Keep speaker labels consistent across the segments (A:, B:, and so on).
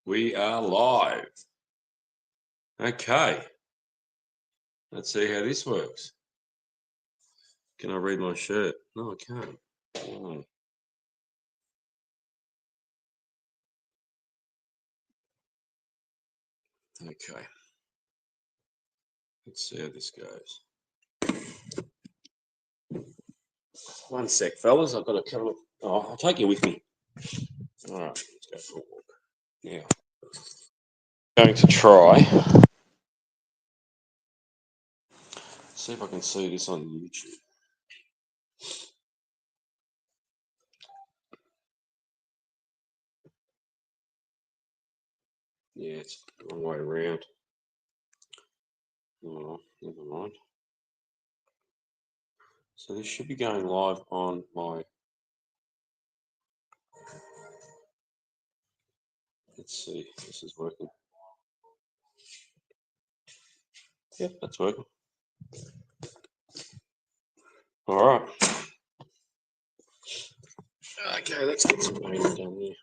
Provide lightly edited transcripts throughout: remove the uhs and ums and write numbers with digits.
A: We are live. Okay. Let's see how this works. Can I read my shirt? No, I can't. Oh. Okay. Let's see how this goes. One sec, fellas. I've got a couple of. Oh, I'll take you with me. All right. Let's go for a walk. Now, going to try. See if I can see this on YouTube. Yeah, it's the wrong way around. Oh, never mind. So this should be going live on my. Let's see if this is working. Yep, that's working. All right. Okay, let's get some painting done here.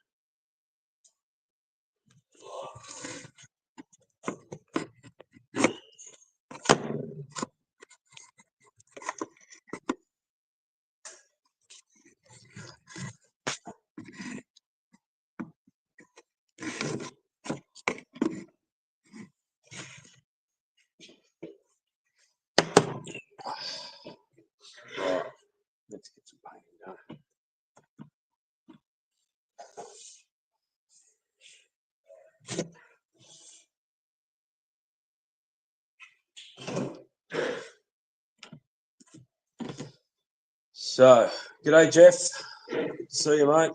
A: All right, let's get some painting done. So, g'day, Jeff. See you, mate.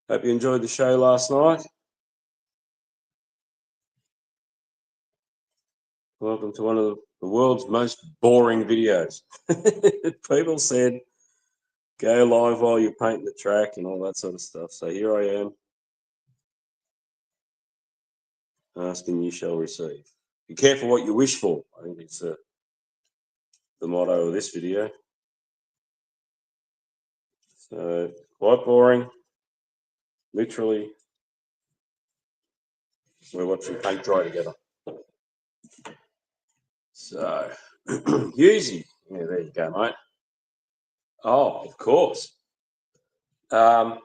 A: Hope you enjoyed the show last night. Welcome to one of the world's most boring videos. People said, go live while you're painting the track and all that sort of stuff. So here I am, asking you shall receive. Be careful what you wish for. I think it's the motto of this video. So, quite boring. Literally, we're watching paint dry together. So, Yuzi. Yeah, there you go, mate. Oh, of course. All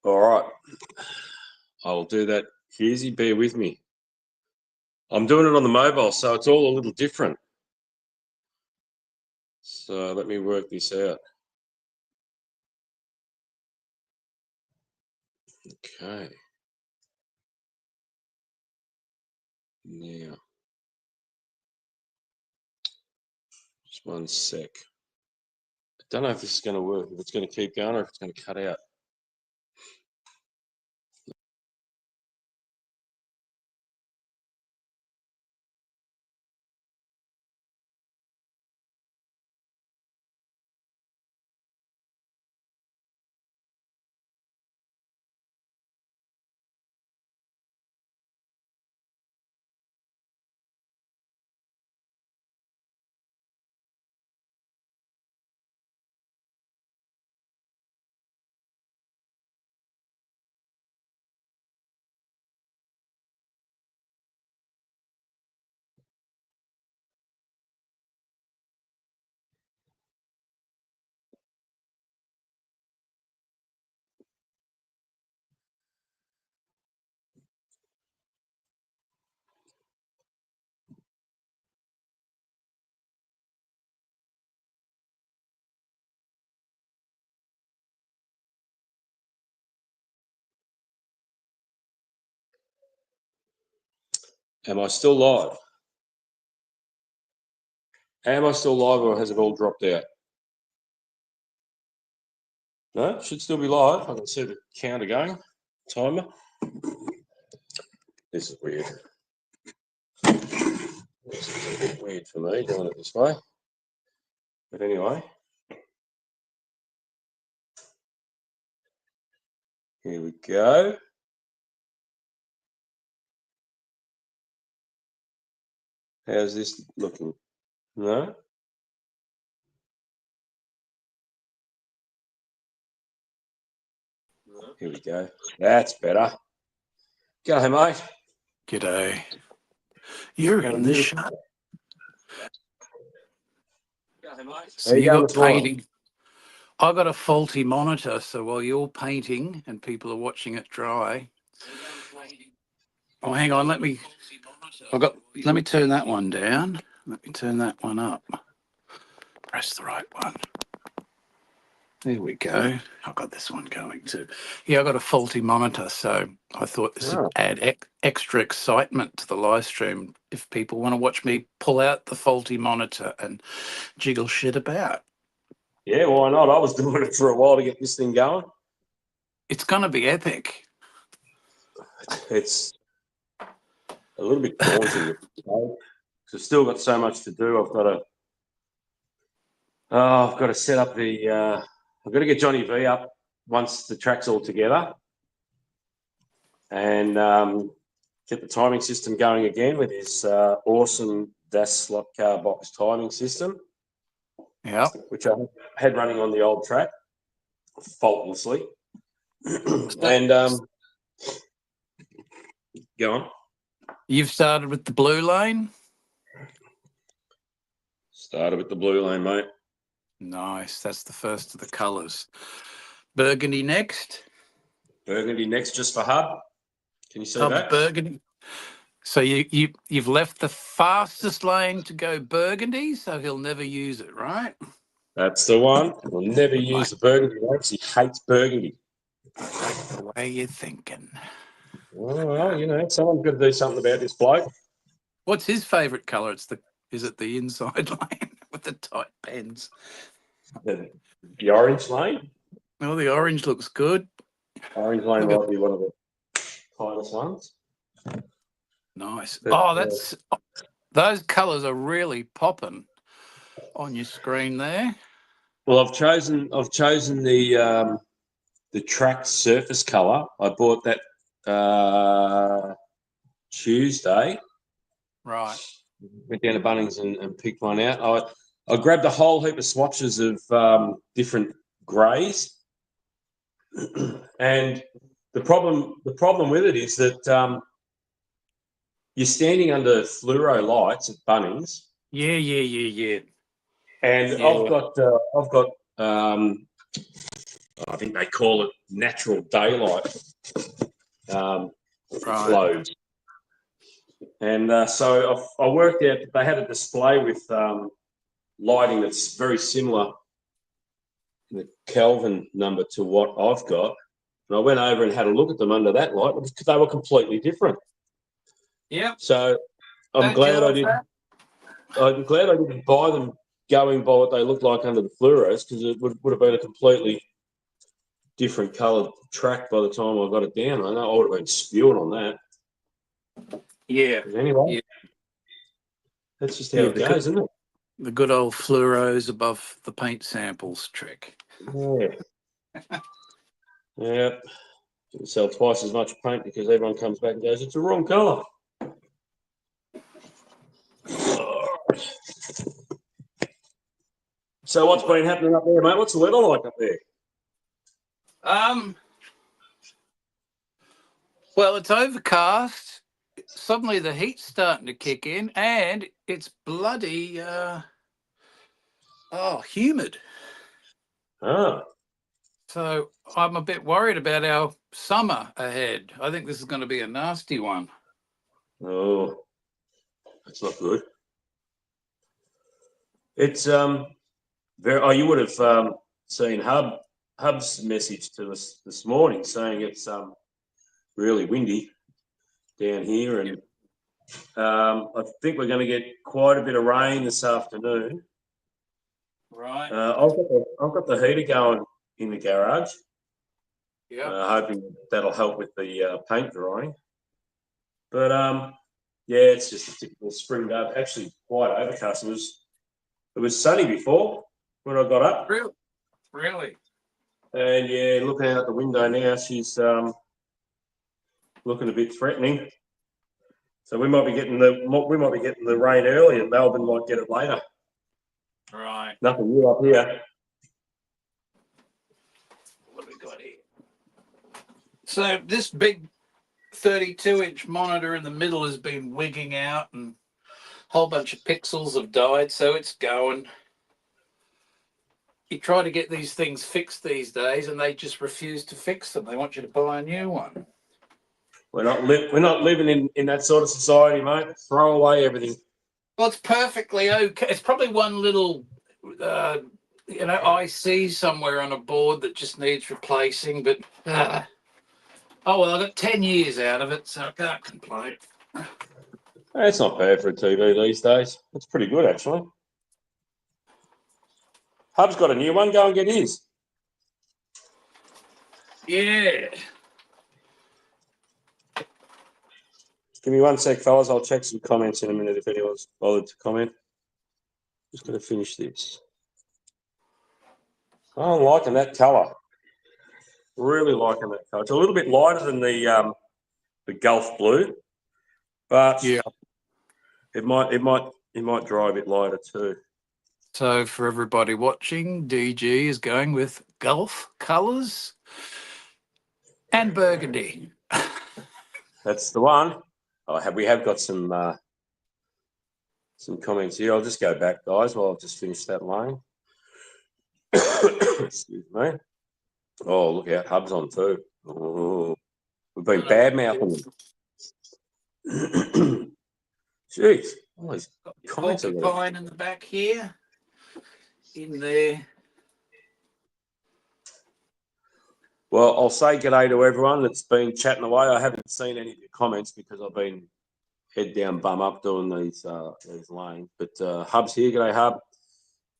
A: right. I'll do that. Yuzi, bear with me. I'm doing it on the mobile, so it's all a little different. So let me work this out. Okay. Now, just one sec. I don't know if this is going to work, if it's going to keep going or if it's going to cut out. Am I still live? Am I still live or has it all dropped out? No, it should still be live. I can see the counter going, timer. This is weird. This is a bit weird for me doing it this way. But anyway, here we go. How's this looking? No? Here we go. That's better. Go, mate.
B: G'day. You're in the shot. So you got painting. I got a faulty monitor, so while you're painting and people are watching it dry. Oh, hang on. Let me turn that one down. Let me turn that one up. Press the right one. There we go. I've got this one going too. Yeah, I got a faulty monitor, so I thought this would add extra excitement to the live stream if people want to watch me pull out the faulty monitor and jiggle shit about.
A: Yeah, why not? I was doing it for a while to get this thing going.
B: It's going to be epic.
A: It's a little bit daunting. I've still got so much to do. I've got to set up I've got to get Johnny V up once the track's all together, and get the timing system going again with his awesome DAS slot car box timing system.
B: Yeah,
A: which I had running on the old track faultlessly. And go on.
B: You've started with the blue lane?
A: Started with the blue lane, mate.
B: Nice. That's the first of the colours. Burgundy next?
A: Burgundy next, just for Hub. Can you see
B: Hub's
A: that?
B: Burgundy. So you've left the fastest lane to go Burgundy, so he'll never use it, right?
A: That's the one. He'll never use the Burgundy because he hates Burgundy.
B: The way you're thinking.
A: Well, you know, someone's got to do something about this bloke.
B: What's his favourite colour? Is it the inside lane with the tight pens?
A: The orange lane.
B: Well, the orange looks good.
A: Orange lane might be one of the tightest ones.
B: Nice. But, those colours are really popping on your screen there.
A: Well, I've chosen the track surface colour. I bought that Tuesday.
B: Right.
A: Went down to Bunnings and picked one out. I grabbed a whole heap of swatches of different greys, and the problem with it is that you're standing under fluoro lights at Bunnings.
B: Yeah.
A: And yeah. I've got I think they call it natural daylight globes. And so I worked out they had a display with lighting that's very similar in the Kelvin number to what I've got. And I went over and had a look at them under that light because they were completely different.
B: Yeah.
A: So I'm glad I didn't buy them going by what they look like under the fluoros, because it would have been a completely different coloured track by the time I got it down. I know I would have been spewing on that.
B: Yeah.
A: But anyway, that's just how it goes, isn't it?
B: The good old fluoros above the paint samples trick.
A: Yeah. Yeah. You can sell twice as much paint because everyone comes back and goes, it's the wrong colour. So what's been happening up there, mate? What's the weather like up there?
B: Well, it's overcast. Suddenly the heat's starting to kick in, and it's bloody humid.
A: Ah.
B: So I'm a bit worried about our summer ahead. I think this is going to be a nasty one.
A: Oh, that's not good. It's you would have seen Hub's message to us this morning saying it's really windy down here, and I think we're going to get quite a bit of rain this afternoon.
B: Right.
A: I've got the heater going in the garage.
B: Yeah.
A: Hoping that'll help with the paint drying. But yeah, it's just a typical spring day. Actually, quite overcast. It was sunny before when I got up.
B: Really?
A: And yeah, looking out the window now, she's looking a bit threatening. So we might be getting the rain early, and Melbourne might get it later.
B: Right.
A: Nothing new up here.
B: What have we got here? So this big 32-inch monitor in the middle has been wigging out and a whole bunch of pixels have died, so it's going. You try to get these things fixed these days and they just refuse to fix them. They want you to buy a new one.
A: We're not living in that sort of society, mate. Throw away everything.
B: Well, it's perfectly okay. It's probably one little, IC somewhere on a board that just needs replacing. But oh well, I got 10 years out of it, so I can't complain.
A: It's not bad for a TV these days. It's pretty good, actually. Hub's got a new one. Go and get his.
B: Yeah.
A: Give me 1 sec, fellas. I'll check some comments in a minute if anyone's bothered to comment. Just going to finish this. Oh, I'm liking that colour. Really liking that colour. It's a little bit lighter than the Gulf blue, but
B: Yeah.
A: it might dry a bit lighter too.
B: So for everybody watching, DG is going with Gulf colours and burgundy.
A: That's the one. We have got some comments here. I'll just go back, guys, while I've just finished that line. Excuse me. Oh, look out. Hub's on too. Oh, we've been bad-mouthing them. Jeez. All these comments are there.
B: Porcupine in the back here. In there.
A: Well, I'll say g'day to everyone that's been chatting away. I haven't seen any of your comments because I've been head down, bum up doing these lanes. But Hub's here. G'day, Hub.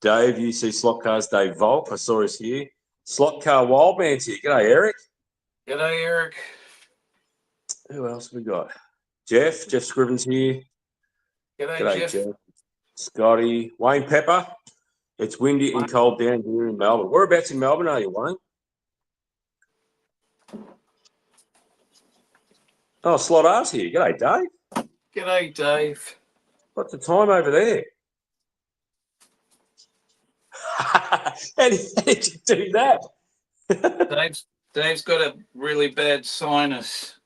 A: Dave, UC Slot Cars. Dave Volk. I saw us here. Slot Car Wildman's here. G'day, Eric.
B: G'day, Eric.
A: Who else have we got? Jeff Scrivens here.
B: G'day, Jeff.
A: Scotty. Wayne Pepper. It's windy and cold down here in Melbourne. Whereabouts in Melbourne are you, Wayne? Oh, Slot R's here. G'day, Dave.
B: G'day, Dave.
A: What's the time over there? How did you do that?
B: Dave's got a really bad sinus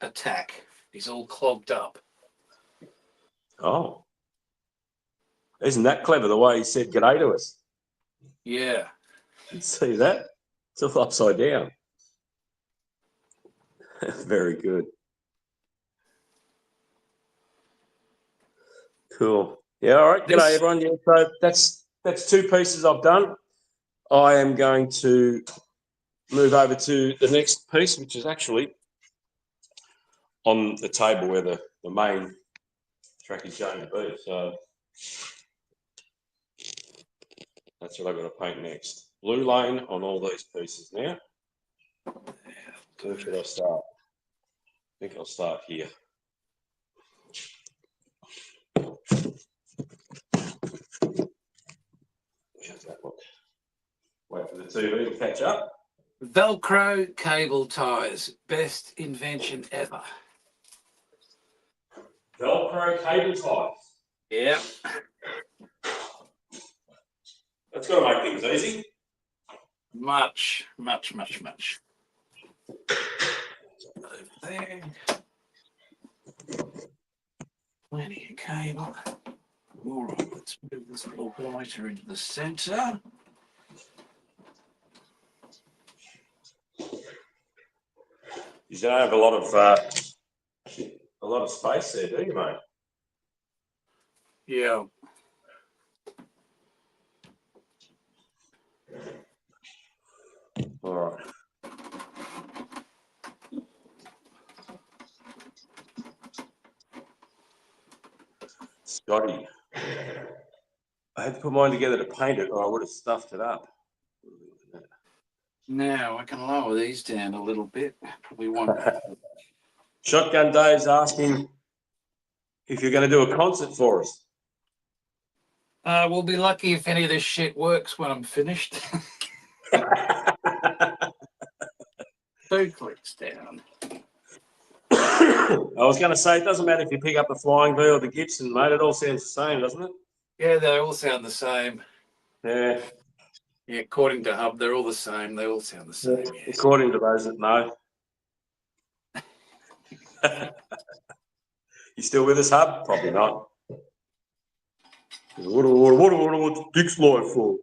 B: attack. He's all clogged up.
A: Oh. Isn't that clever, the way he said g'day to us?
B: Yeah.
A: See that? It's all upside down. Very good. Cool. Yeah, all right. G'day, everyone. Yeah, so that's 2 pieces I've done. I am going to move over to the next piece, which is actually on the table where the main track is going to be. So that's what I've got to paint next. Blue lane on all these pieces now. Where should I start? I think I'll start here. How's that look? Wait for the TV to catch up.
B: Velcro cable ties, best invention ever.
A: Velcro cable ties.
B: Yeah.
A: That's got to make things easy.
B: Much. Over there. Plenty of cable. All right, let's move this little lighter into the centre.
A: You don't have a lot of space there, do you, mate?
B: Yeah.
A: All right. Scotty. I had to put mine together to paint it, or I would have stuffed it up.
B: Now I can lower these down a little bit. Probably won't.
A: Shotgun Dave's asking if you're going to do a concert for us.
B: We'll be lucky if any of this shit works when I'm finished. 2 clicks down.
A: I was going to say, it doesn't matter if you pick up the Flying V or the Gibson, mate. It all sounds the same, doesn't it?
B: Yeah, they all sound the same.
A: Yeah.
B: Yeah, according to Hub, they're all the same. They all sound the same.
A: Yeah. According to those that know. You still with us, Hub? Probably not. What's Dick's life for?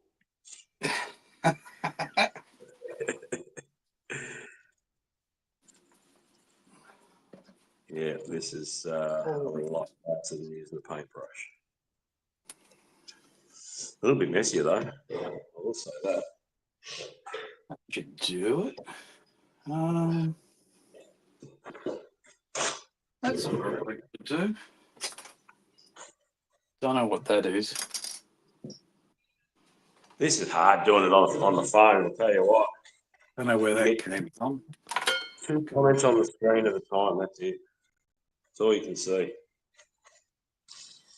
A: Yeah, this is a lot faster than using the paintbrush. A little bit messier though. I will say that.
B: Should do it. That's all right to do. Don't know what that is.
A: This is hard doing it on the phone, I'll tell you what.
B: Don't know where that came from.
A: 2 comments on the screen at a time, that's it. That's all you can see.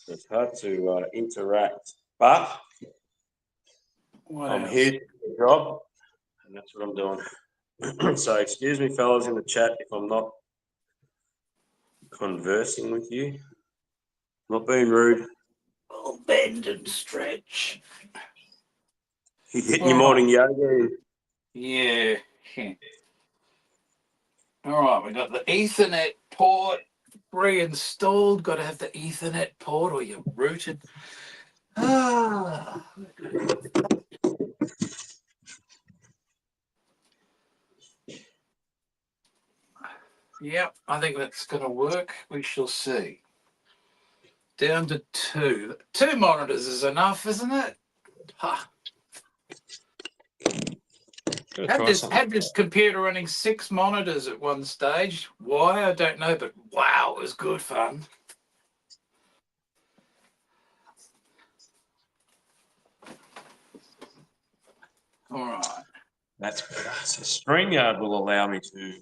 A: It's hard to interact, but
B: What
A: I'm
B: else?
A: here to do the job, and that's what I'm doing. So excuse me, fellas, in the chat, if I'm not conversing with you. Not being rude.
B: I'll bend and stretch.
A: You getting your morning yoga?
B: Yeah. All right, we got the Ethernet port reinstalled. Got to have the Ethernet port or you're rooted. Ah. Yep, I think that's going to work. We shall see. Down to 2. 2 monitors is enough, isn't it? Ha. Had this computer running 6 monitors at one stage. Why, I don't know, but wow, it was good fun. All right.
A: That's better. So StreamYard will allow me to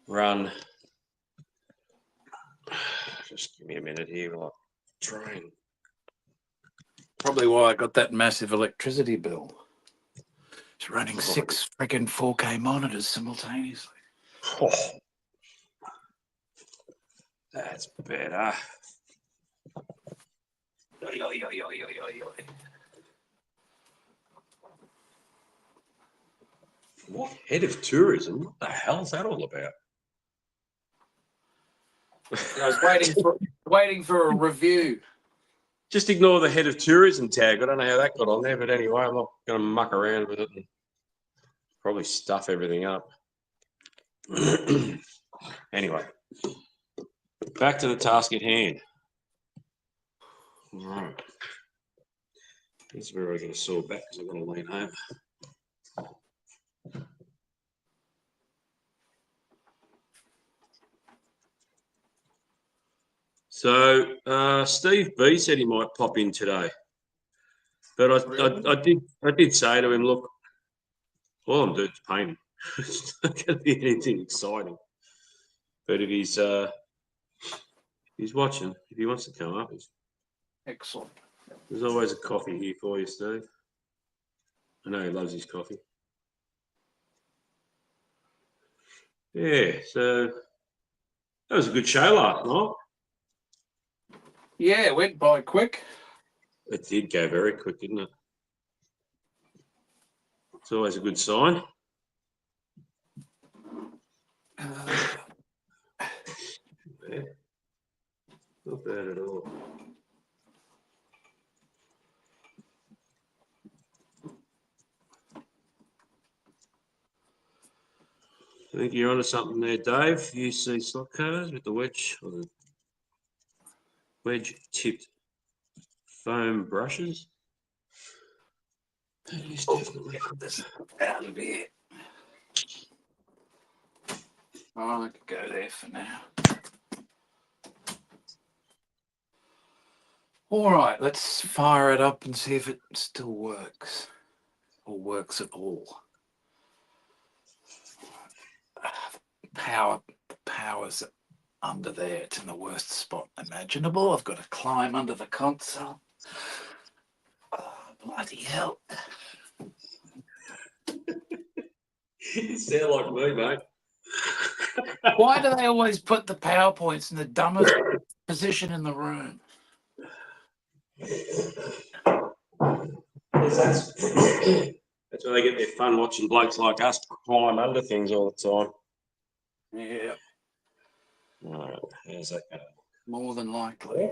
A: run. Just give me a minute here while I train.
B: Probably why I got that massive electricity bill. It's running 6 freaking 4K monitors simultaneously.
A: Oh, that's better. What head of tourism? What the hell is that all about?
B: I was waiting for a review.
A: Just ignore the head of tourism tag. I don't know how that got on there, but anyway, I'm not going to muck around with it and probably stuff everything up. Anyway, back to the task at hand. All right. This is where I'm going to saw back because I'm going to lean over. So Steve B said he might pop in today, but I did say to him, look, all I'm doing is painting. It's not going to be anything exciting. But if he's watching, if he wants to come up,
B: Excellent.
A: There's always a coffee here for you, Steve. I know he loves his coffee. Yeah, so that was a good show last night.
B: Yeah, it went by quick.
A: It did go very quick, didn't it? It's always a good sign. Yeah. Not bad at all. I think you're onto something there, Dave. UC slot cars with the wedge or the wedge-tipped foam brushes. That is definitely
B: This out of here. Oh, I could go there for now. All right, let's fire it up and see if it still works or works at all. Power's under there. It's in the worst spot imaginable. I've got to climb under the console. Oh, bloody hell.
A: You sound like me, mate.
B: Why do they always put the PowerPoints in the dumbest position in the room?
A: That's where they get their fun watching blokes like us climb under things all the time.
B: Yeah.
A: Alright, how's that going?
B: More than likely.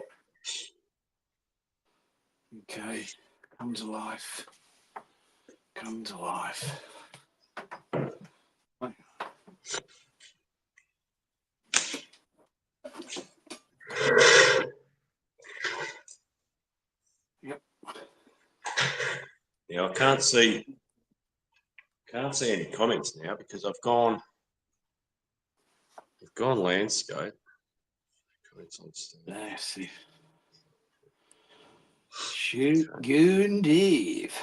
B: Okay, come to life. Come to life. Yep.
A: Yeah, I can't see any comments now because I've gone landscape. Comments on Steam.
B: Let's see. Shoot, Goon Dave.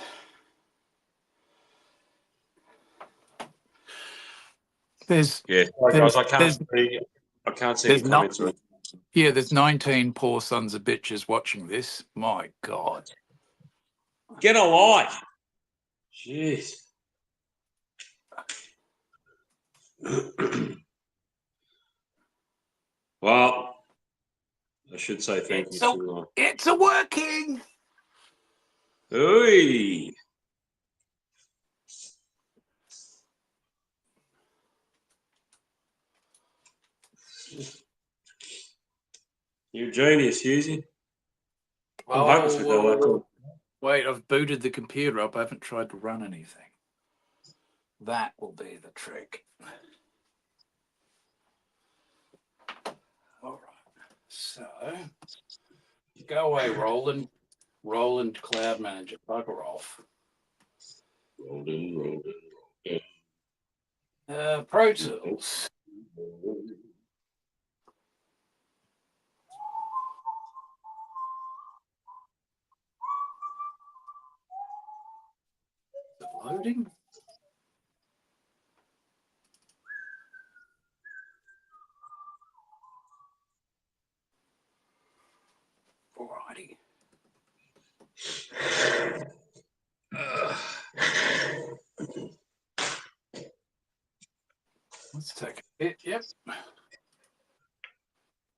B: There's
A: Yeah, sorry guys, I
B: there's
A: can't see any
B: there's not
A: comments.
B: yeah, there's 19 poor sons of bitches watching this. My God.
A: Get a like. Jeez. Well, I should say thank you to.
B: It's a working.
A: Ooh. You're a genius, Husey. I'm hoping for that.
B: Wait, I've booted the computer up. I haven't tried to run anything. That will be the trick. All right. So, go away, Roland. Roland Cloud Manager. Bugger off.
A: Rolling.
B: Pro Tools. Is it loading? Alrighty. Let's take a hit. Yep.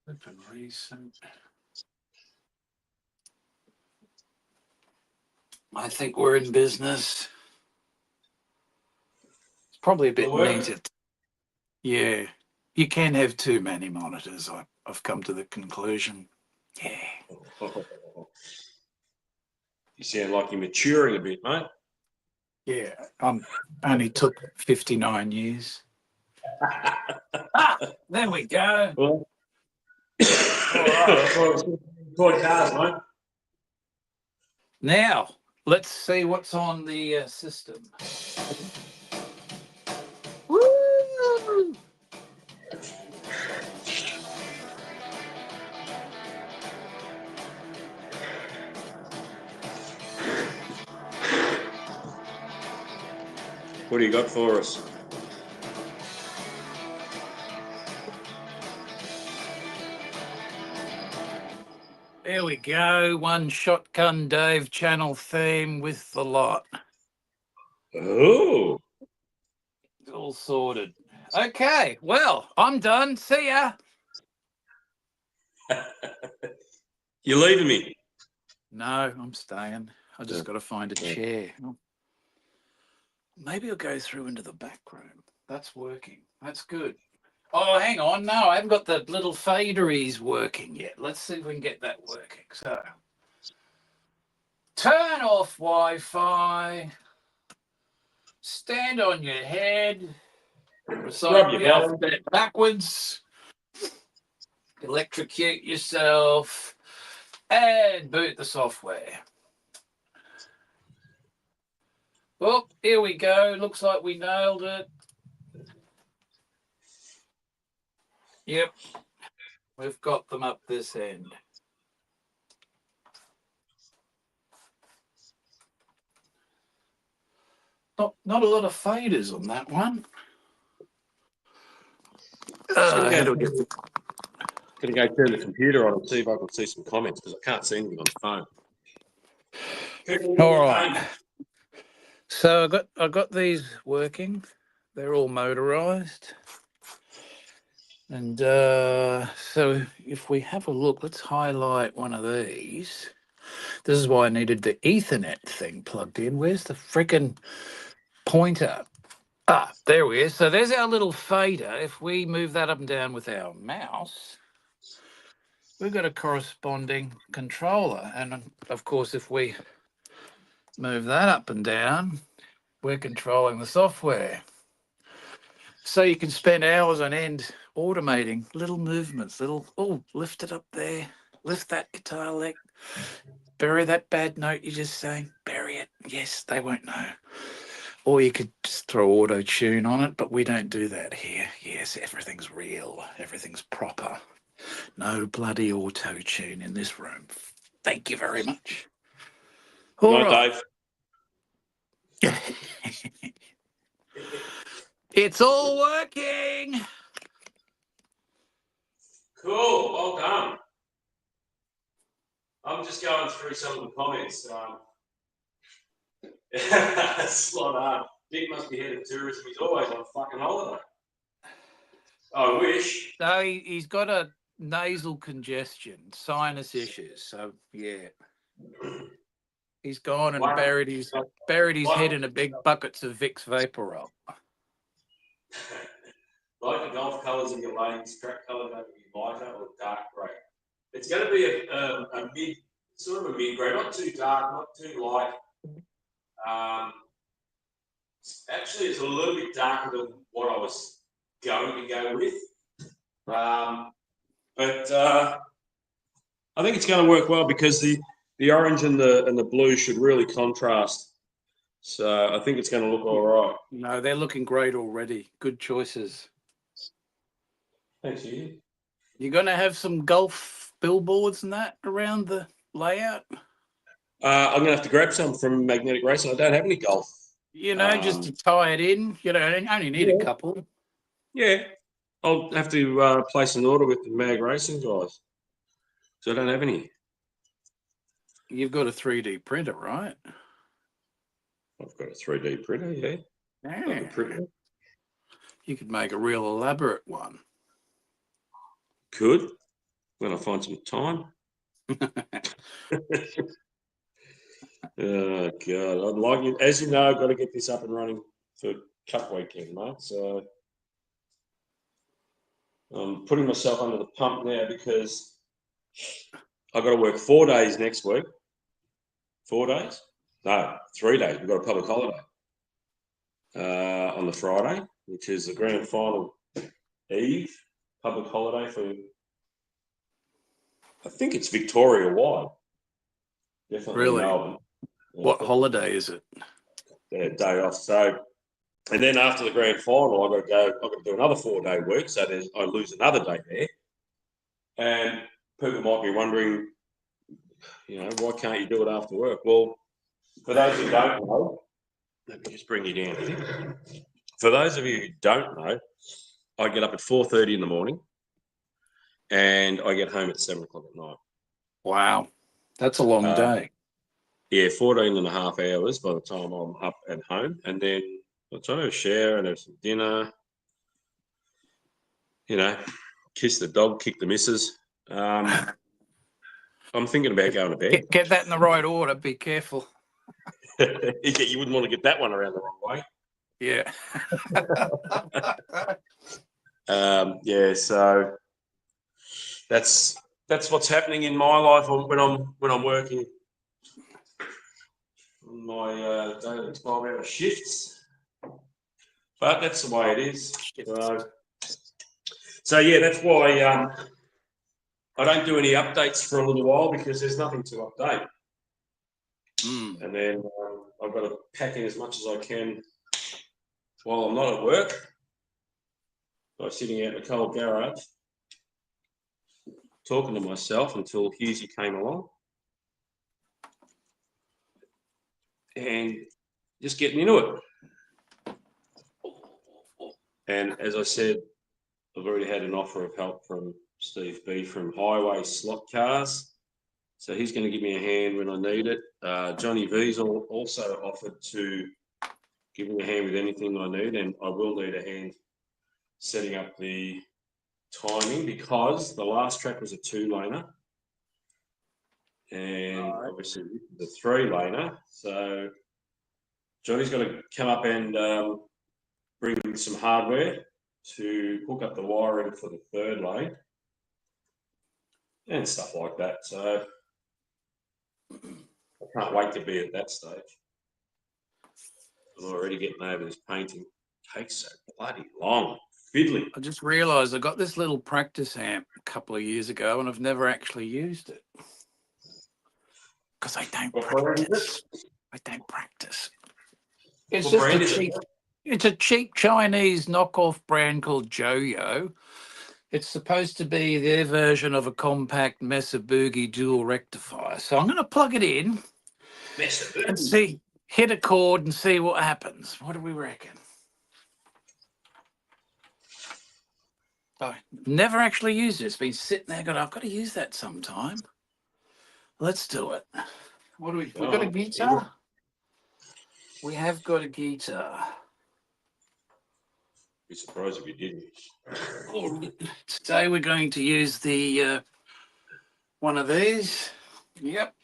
B: Open recent. I think we're in business. It's probably a bit neater. Yeah. You can have too many monitors. I've come to the conclusion. Yeah.
A: You sound like you're maturing a bit, mate.
B: Yeah. Only took 59 years. There we go.
A: Well, toy cars, mate.
B: Now, let's see what's on the system. Woo!
A: What do you got for us?
B: There we go. One Shotgun Dave channel theme with the lot.
A: Oh.
B: It's all sorted. Okay, well, I'm done. See ya.
A: You're leaving me.
B: No, I'm staying. I just got to find a chair. Maybe I'll go through into the back room. That's working. That's good. Oh, hang on. No, I haven't got the little faderies working yet. Let's see if we can get that working. So, turn off Wi-Fi. Stand on your head. Recite the alphabet backwards. Electrocute yourself. And boot the software. Well, here we go. Looks like we nailed it. Yep. We've got them up this end. Not a lot of faders on that one.
A: Gonna go turn the computer on and see if I can see some comments because I can't see anything on the phone.
B: All right. So I got these working. They're all motorized. And so if we have a look, let's highlight one of these. This is why I needed the Ethernet thing plugged in. Where's the frickin' pointer? Ah, there we are. So there's our little fader. If we move that up and down with our mouse, we've got a corresponding controller. And of course, if we move that up and down, we're controlling the software. So you can spend hours on end automating little movements, oh, lift it up there, lift that guitar lick, bury that bad note you just sang, bury it. Yes, they won't know. Or you could just throw auto tune on it, but we don't do that here. Yes, everything's real, everything's proper. No bloody auto tune in this room. Thank you very much.
A: Good
B: All
A: night,
B: right.
A: Dave.
B: It's all working.
A: Cool. Well done. I'm just going through some of the comments. It's a lot hard. Dick must be head of tourism. He's always on fucking holiday. I wish.
B: No, he's got a nasal congestion, sinus issues. So yeah, he's gone and buried his head in a big buckets of Vicks VapoRub.
A: Like the golf colours in your lanes, track colour going to be lighter or dark grey. It's going to be a mid, sort of a mid grey, not too dark, not too light. Actually, it's a little bit darker than what I was going to go with. But I think it's going to work well because the orange and the blue should really contrast. So I think it's going to look all right.
B: No, they're looking great already. Good choices.
A: Thanks, you.
B: You're going to have some golf billboards and that around the layout?
A: I'm going to have to grab some from Magnetic Racing. I don't have any golf.
B: You know, just to tie it in. You know, you only need a couple.
A: Yeah. I'll have to place an order with the Mag Racing guys. So I don't have any.
B: You've got a 3D printer, right?
A: I've got a 3D printer, yeah.
B: Yeah.
A: Printer.
B: You could make a real elaborate one.
A: Could, when I find some time. Oh God, I'd like it. As you know, I've got to get this up and running for Cup weekend, mate. So I'm putting myself under the pump now because I've got to work 4 days next week. 4 days? No, 3 days. We've got a public holiday on the Friday, which is the grand final eve. Public holiday for, I think it's Victoria wide. Definitely
B: Really?
A: Melbourne.
B: What holiday is it?
A: Day off. So, and then after the grand final, I've got to do another 4 day week. So I lose another day there. And people might be wondering, you know, why can't you do it after work? Well, for those who don't know, let me just bring you down here. For those of you who don't know, I get up at 4:30 in the morning and I get home at 7 o'clock at night.
B: Wow. That's a long day.
A: Yeah, 14 and a half hours by the time I'm up and home. And then I'll try to have a shower and have some dinner, you know, kiss the dog, kick the missus. I'm thinking about going to bed.
B: Get that in the right order. Be careful.
A: You wouldn't want to get that one around the wrong way.
B: Yeah.
A: Yeah, so that's what's happening in my life when I'm working my daily 12-hour shifts. But that's the way it is. So yeah, that's why I don't do any updates for a little while because there's nothing to update. And then I've got to pack in as much as I can while I'm not at work by sitting out in the cold garage talking to myself until Husey came along and just getting into it. And as I said, I've already had an offer of help from Steve B from Highway Slot Cars. So he's going to give me a hand when I need it. Johnny V's also offered to give me a hand with anything I need, and I will need a hand setting up the timing because the last track was a 2-laner and obviously the 3-laner. So Johnny's got to come up and bring some hardware to hook up the wiring for the third lane and stuff like that. So I can't wait to be at that stage. I'm already getting over this painting. It takes so bloody long. Fiddly.
B: I just realised I got this little practice amp a couple of years ago and I've never actually used it. Because I don't practice. I don't practice. It's
A: What
B: just
A: brand
B: a
A: is it?
B: cheap. It's a cheap Chinese knockoff brand called Joyo. It's supposed to be their version of a compact Mesa Boogie dual rectifier. So I'm going to plug it in and see, hit a chord and see what happens. What do we reckon? I've never actually used it. It's been sitting there going, I've got to use that sometime. Let's do it. What do we got a guitar? We have got a guitar.
A: Be surprised if you didn't.
B: Today we're going to use the one of these. Yep.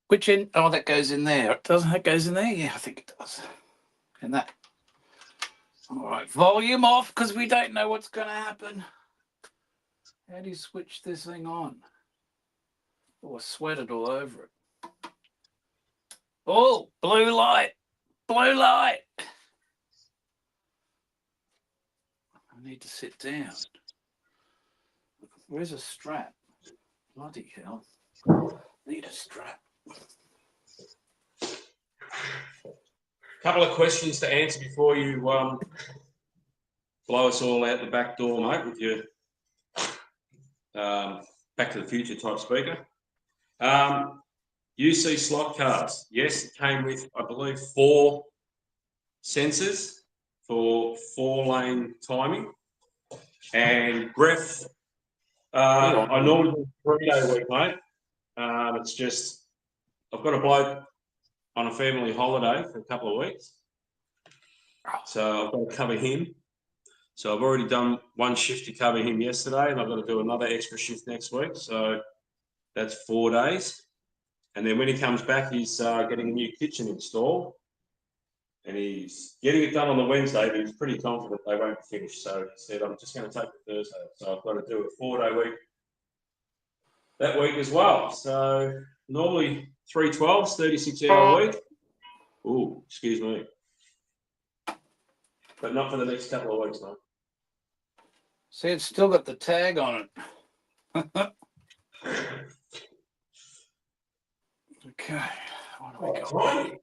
B: Which in? Oh, that goes in there. Doesn't that goes in there? Yeah, I think it does. And that. All right, volume off because we don't know what's going to happen. How do you switch this thing on? Oh, I sweated all over it. Oh, blue light. Blue light. I need to sit down. Where's a strap? Bloody hell. Need a strap.
A: Couple of questions to answer before you blow us all out the back door, mate, with your Back to the Future type speaker. UC slot cars. Yes, it came with, I believe, 4 sensors for 4-lane timing. And Gref, I normally do a 3-day week, mate. It's just, I've got a bloke on a family holiday for a couple of weeks. So I've got to cover him. So I've already done 1 shift to cover him yesterday, and I've got to do another extra shift next week. So that's 4 days. And then when he comes back, he's getting a new kitchen installed. And he's getting it done on the Wednesday, but he's pretty confident they won't be finished. So he said, I'm just going to take the Thursday. So I've got to do a 4-day week that week as well. So normally 3 12s, 36-hour week. Ooh, excuse me. But not for the next couple of weeks, mate.
B: See, it's still got the tag on it. Okay, what do we got?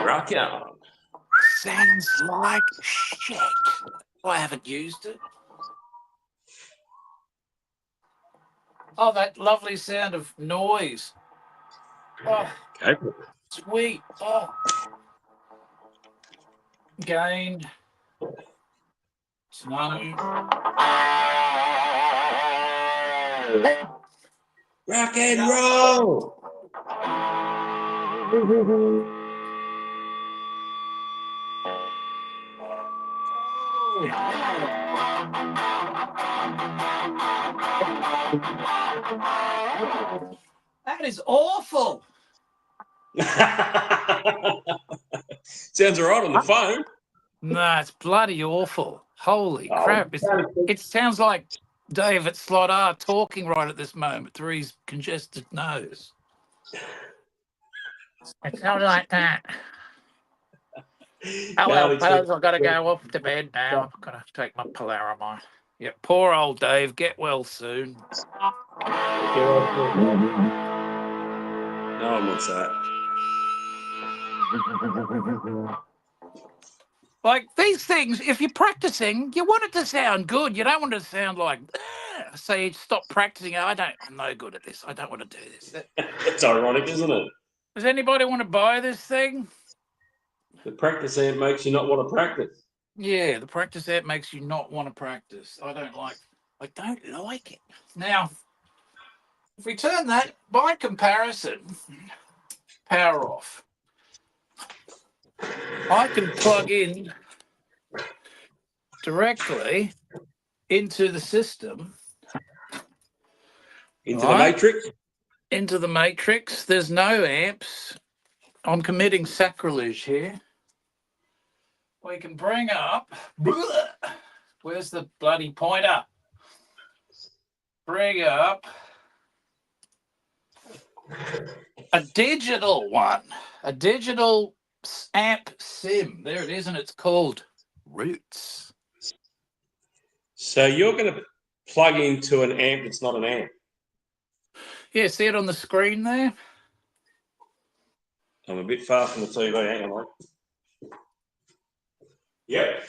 A: Rock on.
B: Sounds like shit. I haven't used it. Oh, that lovely sound of noise. Oh,
A: Okay.
B: sweet. Oh. Gain. Snow.
A: Rock and roll.
B: That is awful.
A: Sounds all right on the phone.
B: No, it's bloody awful. Holy crap. It sounds like Dave at Slot R talking right at this moment through his congested nose. It sounds like that. Oh, well, fellas, I've got to go off to bed now. I've got to take my Polaramide. Yeah, poor old Dave. Get well soon.
A: No one wants that.
B: Like these things, if you're practicing, you want it to sound good. You don't want it to sound like, say, you stop practicing. I'm no good at this. I don't want to do this.
A: It's ironic, isn't it?
B: Does anybody want to buy this thing?
A: The practice amp makes you not want to practice.
B: Yeah, the practice amp makes you not want to practice. I don't like it. Now, if we turn that, by comparison, power off. I can plug in directly into the system,
A: Into the
B: right?
A: matrix.
B: Into the matrix. There's no amps. I'm committing sacrilege here. We can bring up. Where's the bloody pointer? Bring up a digital one, a digital amp sim. There it is, and it's called Roots.
A: So you're going to plug into an amp that's not an amp.
B: Yeah, see it on the screen there?
A: I'm a bit far from the TV. Hang on. Yep.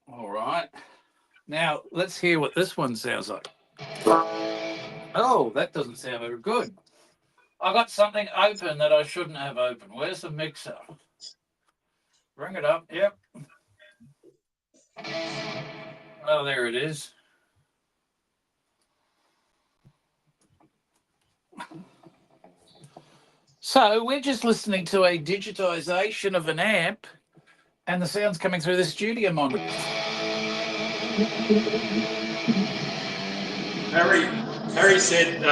B: All right. Now, let's hear what this one sounds like. Oh, that doesn't sound very good. I got something open that I shouldn't have open. Where's the mixer? Bring it up. Yep. Oh, there it is. So we're just listening to a digitization of an amp, and the sound's coming through the studio monitor.
A: Harry said,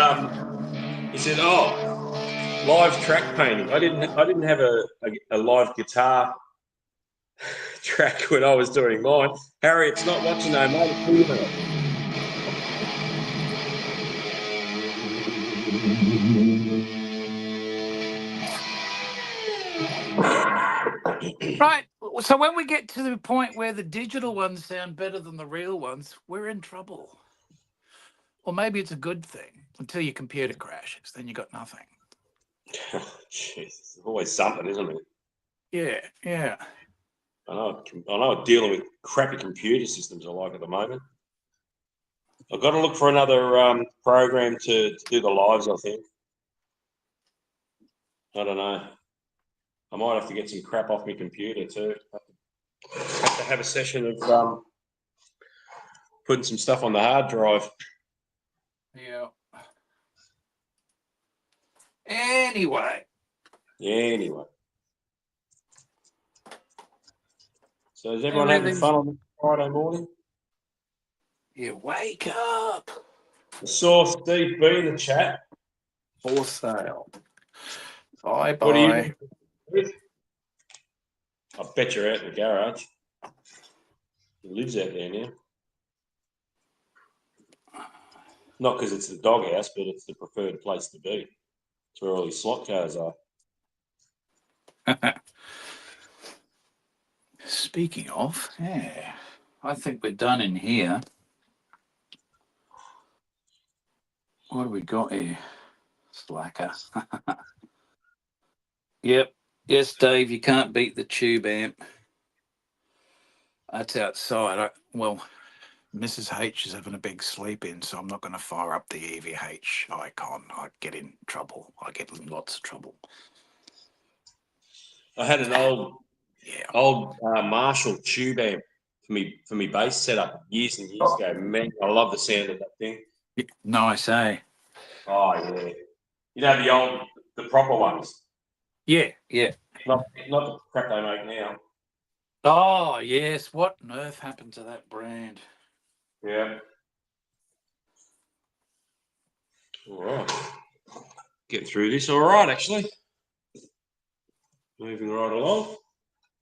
A: he said, "Oh, live track painting. I didn't have a live guitar track when I was doing mine. Harry, it's not watching no mate.
B: Right. So when we get to the point where the digital ones sound better than the real ones, we're in trouble. Or maybe it's a good thing until your computer crashes. Then you got nothing.
A: Jeez, there's always something, isn't it?
B: Yeah, yeah.
A: I know what dealing with crappy computer systems are like at the moment. I've got to look for another program to do the lives, I think. I don't know. I might have to get some crap off my computer too. Have to have a session of putting some stuff on the hard drive.
B: Yeah. Anyway.
A: So is everyone having fun on this Friday morning?
B: You wake up.
A: I saw Steve B in the chat.
B: For sale. Bye
A: What do
B: bye.
A: you? I bet you're out in the garage. He lives out there now. Not because it's the doghouse, but it's the preferred place to be. It's where all these slot cars are.
B: Speaking of, yeah, I think we're done in here. What have we got here? Slacker. Yep. Yes, Dave, you can't beat the tube amp. That's outside. Well, Mrs. H is having a big sleep in, so I'm not going to fire up the EVH icon. I get in trouble. I get in lots of trouble.
A: I had an old Marshall tube amp for me bass setup years and years ago. Man, I love the sound of that thing.
B: Nice, eh?
A: Oh yeah. You know the proper ones.
B: Yeah, yeah.
A: Not the crap they make now.
B: Oh, yes. What on earth happened to that brand?
A: Yeah. All right. Get through this all right, actually. Moving right along.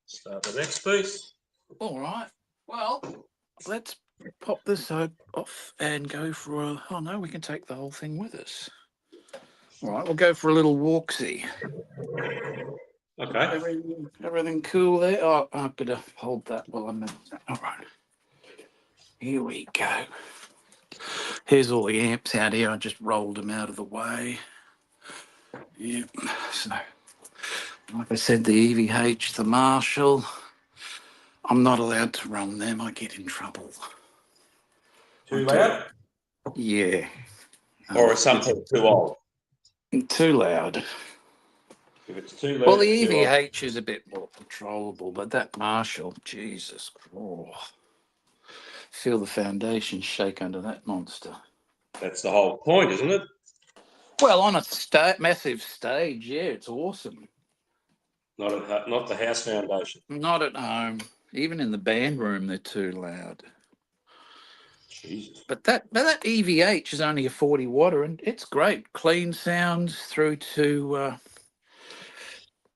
A: Start the next piece.
B: All right. Well, let's pop this off and go for a... Oh, no, we can take the whole thing with us. All right, we'll go for a little walksy.
A: Okay.
B: Everything cool there? Oh, I'm going to hold that while I'm... All right. Here we go. Here's all the amps out here. I just rolled them out of the way. Yep. So, like I said, the EVH, the Marshall. I'm not allowed to run them. I get in trouble.
A: Too loud?
B: Yeah.
A: Or is something too old?
B: Too loud.
A: If it's too loud,
B: Well, the
A: it's too old.
B: EVH is a bit more controllable, but that Marshall, Jesus Christ. Feel the foundation shake under that monster.
A: That's the whole point, isn't it?
B: Well, on a massive stage, yeah, it's awesome.
A: Not the house foundation.
B: Not at home. Even in the band room, they're too loud.
A: Jesus.
B: But that EVH is only a 40 watter, and it's great. Clean sounds through to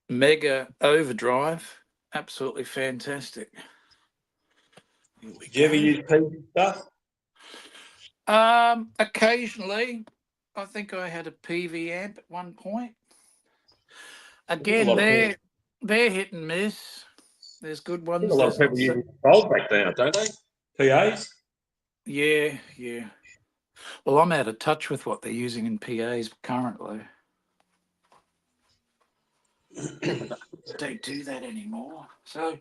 B: mega overdrive. Absolutely fantastic. Here we
A: Did you ever
B: go.
A: use PV stuff?
B: Occasionally, I think I had a PV amp at one point.
A: A
B: Again,
A: lot of people,
B: they're hit and miss. There's good
A: I think a
B: ones.
A: lot
B: There's
A: of
B: not
A: people
B: so.
A: use controls back now, don't they? PAs.
B: Yeah, yeah. Well, I'm out of touch with what they're using in PAs currently. Don't do that anymore. So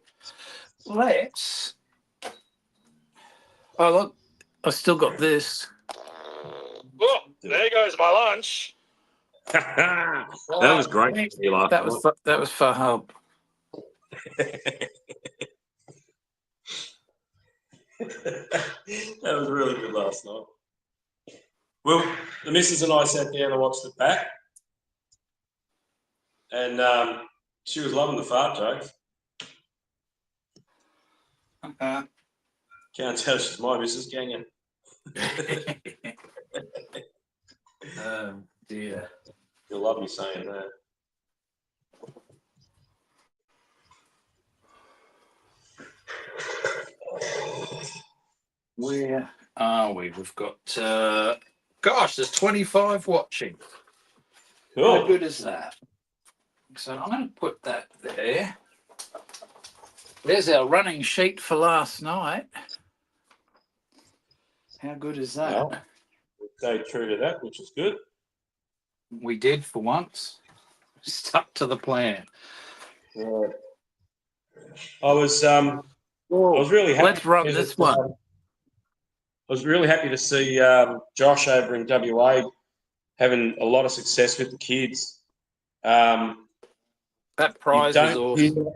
B: let's. Oh look, I still got this.
C: Oh, there goes my lunch.
A: That was great.
B: That was for Hub.
A: That was really good last night. Well, the missus and I sat down and watched it back, and she was loving the fart jokes. Can't tell she's my missus, can you?
B: Oh dear.
A: You'll love me saying that.
B: Where are we? We've got gosh, there's 25 watching. How
A: Cool.
B: good is that? So I'm going to put that there. There's our running sheet for last night. How good is that?
A: Well, we stayed true to that, which is good.
B: We did for once. Stuck to the plan.
A: Right. I was really happy.
B: Let's run this one.
A: I was really happy to see Josh over in WA having a lot of success with the kids.
B: That prize is awesome.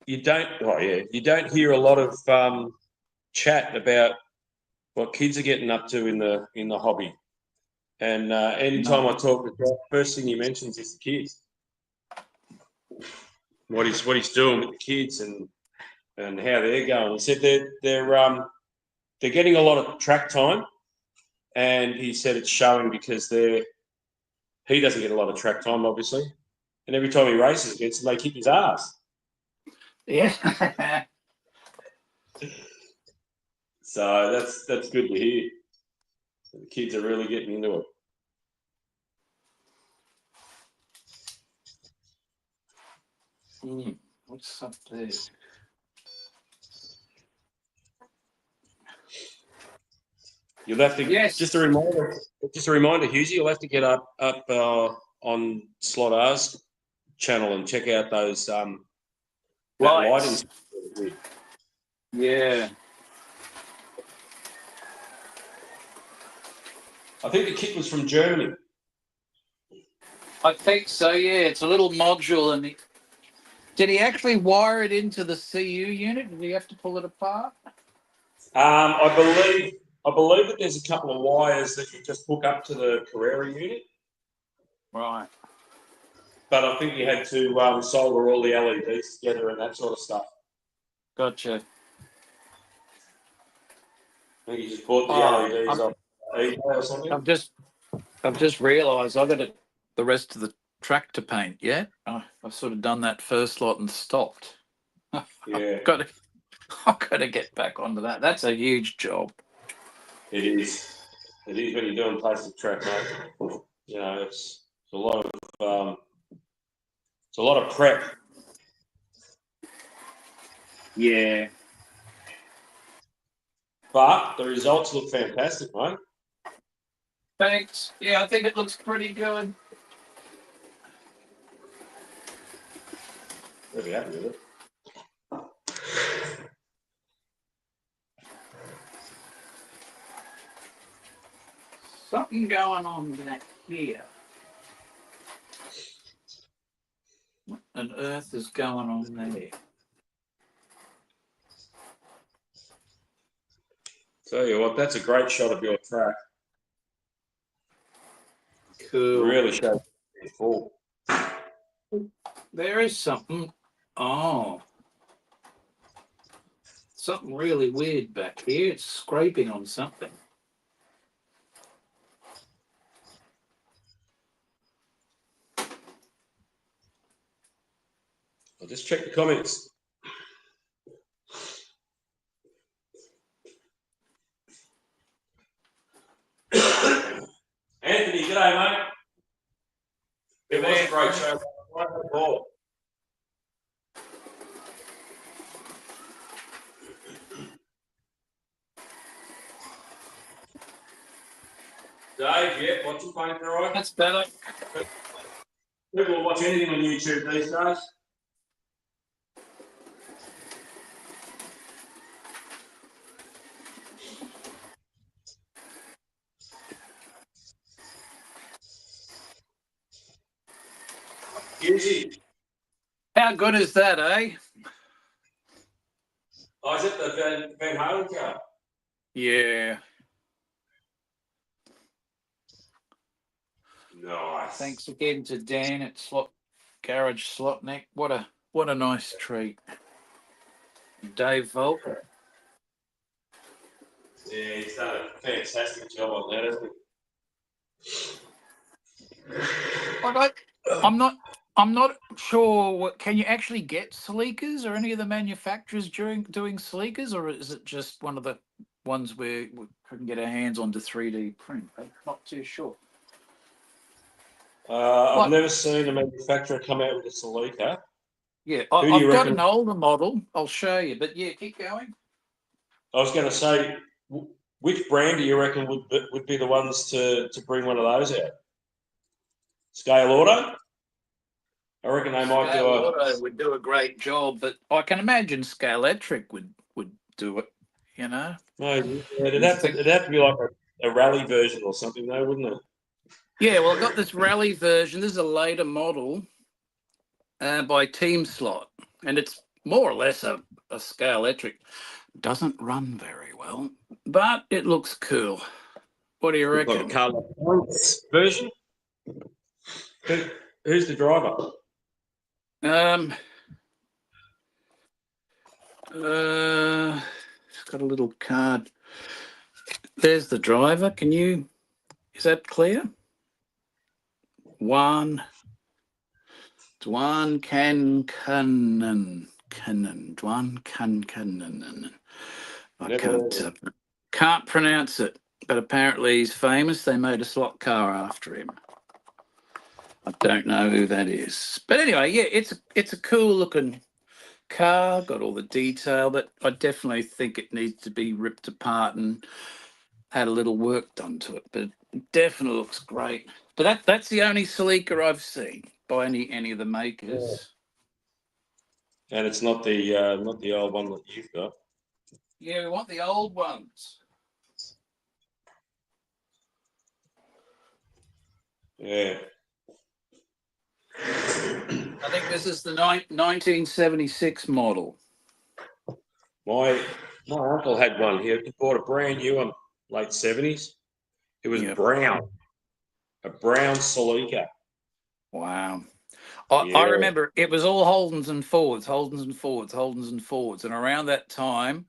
A: You don't hear a lot of chat about what kids are getting up to in the hobby. And anytime I talk with Josh, first thing he mentions is the kids. What he's doing with the kids and how they're going. He said they're getting a lot of track time, and he said it's showing because he doesn't get a lot of track time, obviously, and every time he races against them, they kick his ass.
B: Yeah.
A: So that's good to hear. The kids are really getting into it.
B: What's up there?
A: You'll have to just a reminder, Husey. You'll have to get up on Slot R's channel and check out those that
B: Lights.
A: lighting.
B: Yeah.
A: I think the kit was from Germany.
B: I think so, yeah. It's a little module. And did he actually wire it into the CU unit? Did he have to pull it apart?
A: I believe that there's a couple of wires that you just hook up to the Carrera unit.
B: Right.
A: But I think you had to solder all the LEDs together and that sort of stuff.
B: Gotcha.
A: I think you just bought the LEDs off eBay or something.
B: I've just realised I got the rest of the track to paint yet. I've sort of done that first lot and stopped.
A: Yeah.
B: I've got to get back onto that. That's a huge job.
A: It is. It is when you're doing plastic track, mate. You know, it's a lot of prep.
B: Yeah.
A: But the results look fantastic, mate.
B: Thanks. Yeah, I think it looks pretty good.
A: Really happy with it.
B: Something going on back here. What on earth is going on there?
A: Tell you what, that's a great shot of your track.
B: Cool.
A: Really shows it's full.
B: There is something. Oh. something really weird back here. It's scraping on something.
A: I'll just check the comments. Anthony, g'day, mate. It was a great show. Wonderful. Dave, yeah, watching Paint for Right.
B: That's better.
A: People will watch anything on YouTube these days. Easy.
B: How good is that, eh?
A: Oh, is it the Van Halen car?
B: Yeah.
A: Nice.
B: Thanks again to Dan at Garage Slotneck. What a nice treat. Dave Volker.
A: Yeah, he's done a fantastic job on that, hasn't he?
B: I'm not sure. Can you actually get sleekers or any of the manufacturers doing sleekers, or is it just one of the ones where we couldn't get our hands on to 3D print? I'm not too sure.
A: I've never seen a manufacturer come out with a Celica.
B: Yeah,
A: Who do
B: I've
A: you
B: got
A: reckon?
B: an older model. I'll show you, but yeah, keep going.
A: I was going to say, which brand do you reckon would be the ones to bring one of those out? Scale Auto? I reckon they might
B: Scale
A: do
B: Auto would do a great job, but I can imagine Scalextric would do it. You know.
A: No, it'd have to be like a rally version or something, though, wouldn't it?
B: Yeah, well, I got this rally version. This is a later model by Team Slot, and it's more or less a Scalextric. Doesn't run very well, but it looks cool. What do you
A: Like
B: reckon?
A: a Carlos version? Who's the driver?
B: It's got a little card. There's the driver. Is that clear? Dwan Kankanen. Dwan Kankanen. I can't pronounce it, but apparently he's famous. They made a slot car after him. I don't know who that is, but anyway, yeah, it's a cool looking car. Got all the detail, but I definitely think it needs to be ripped apart and had a little work done to it. But it definitely looks great. But that's the only Celica I've seen by any of the makers.
A: And it's not the old one that you've got.
B: Yeah, we want the old ones.
A: Yeah.
B: I think this is the 1976 model.
A: My uncle had one. He bought a brand new one, late 70s. It was brown, a brown Celica.
B: Wow. I remember it was all Holdens and Fords, and around that time,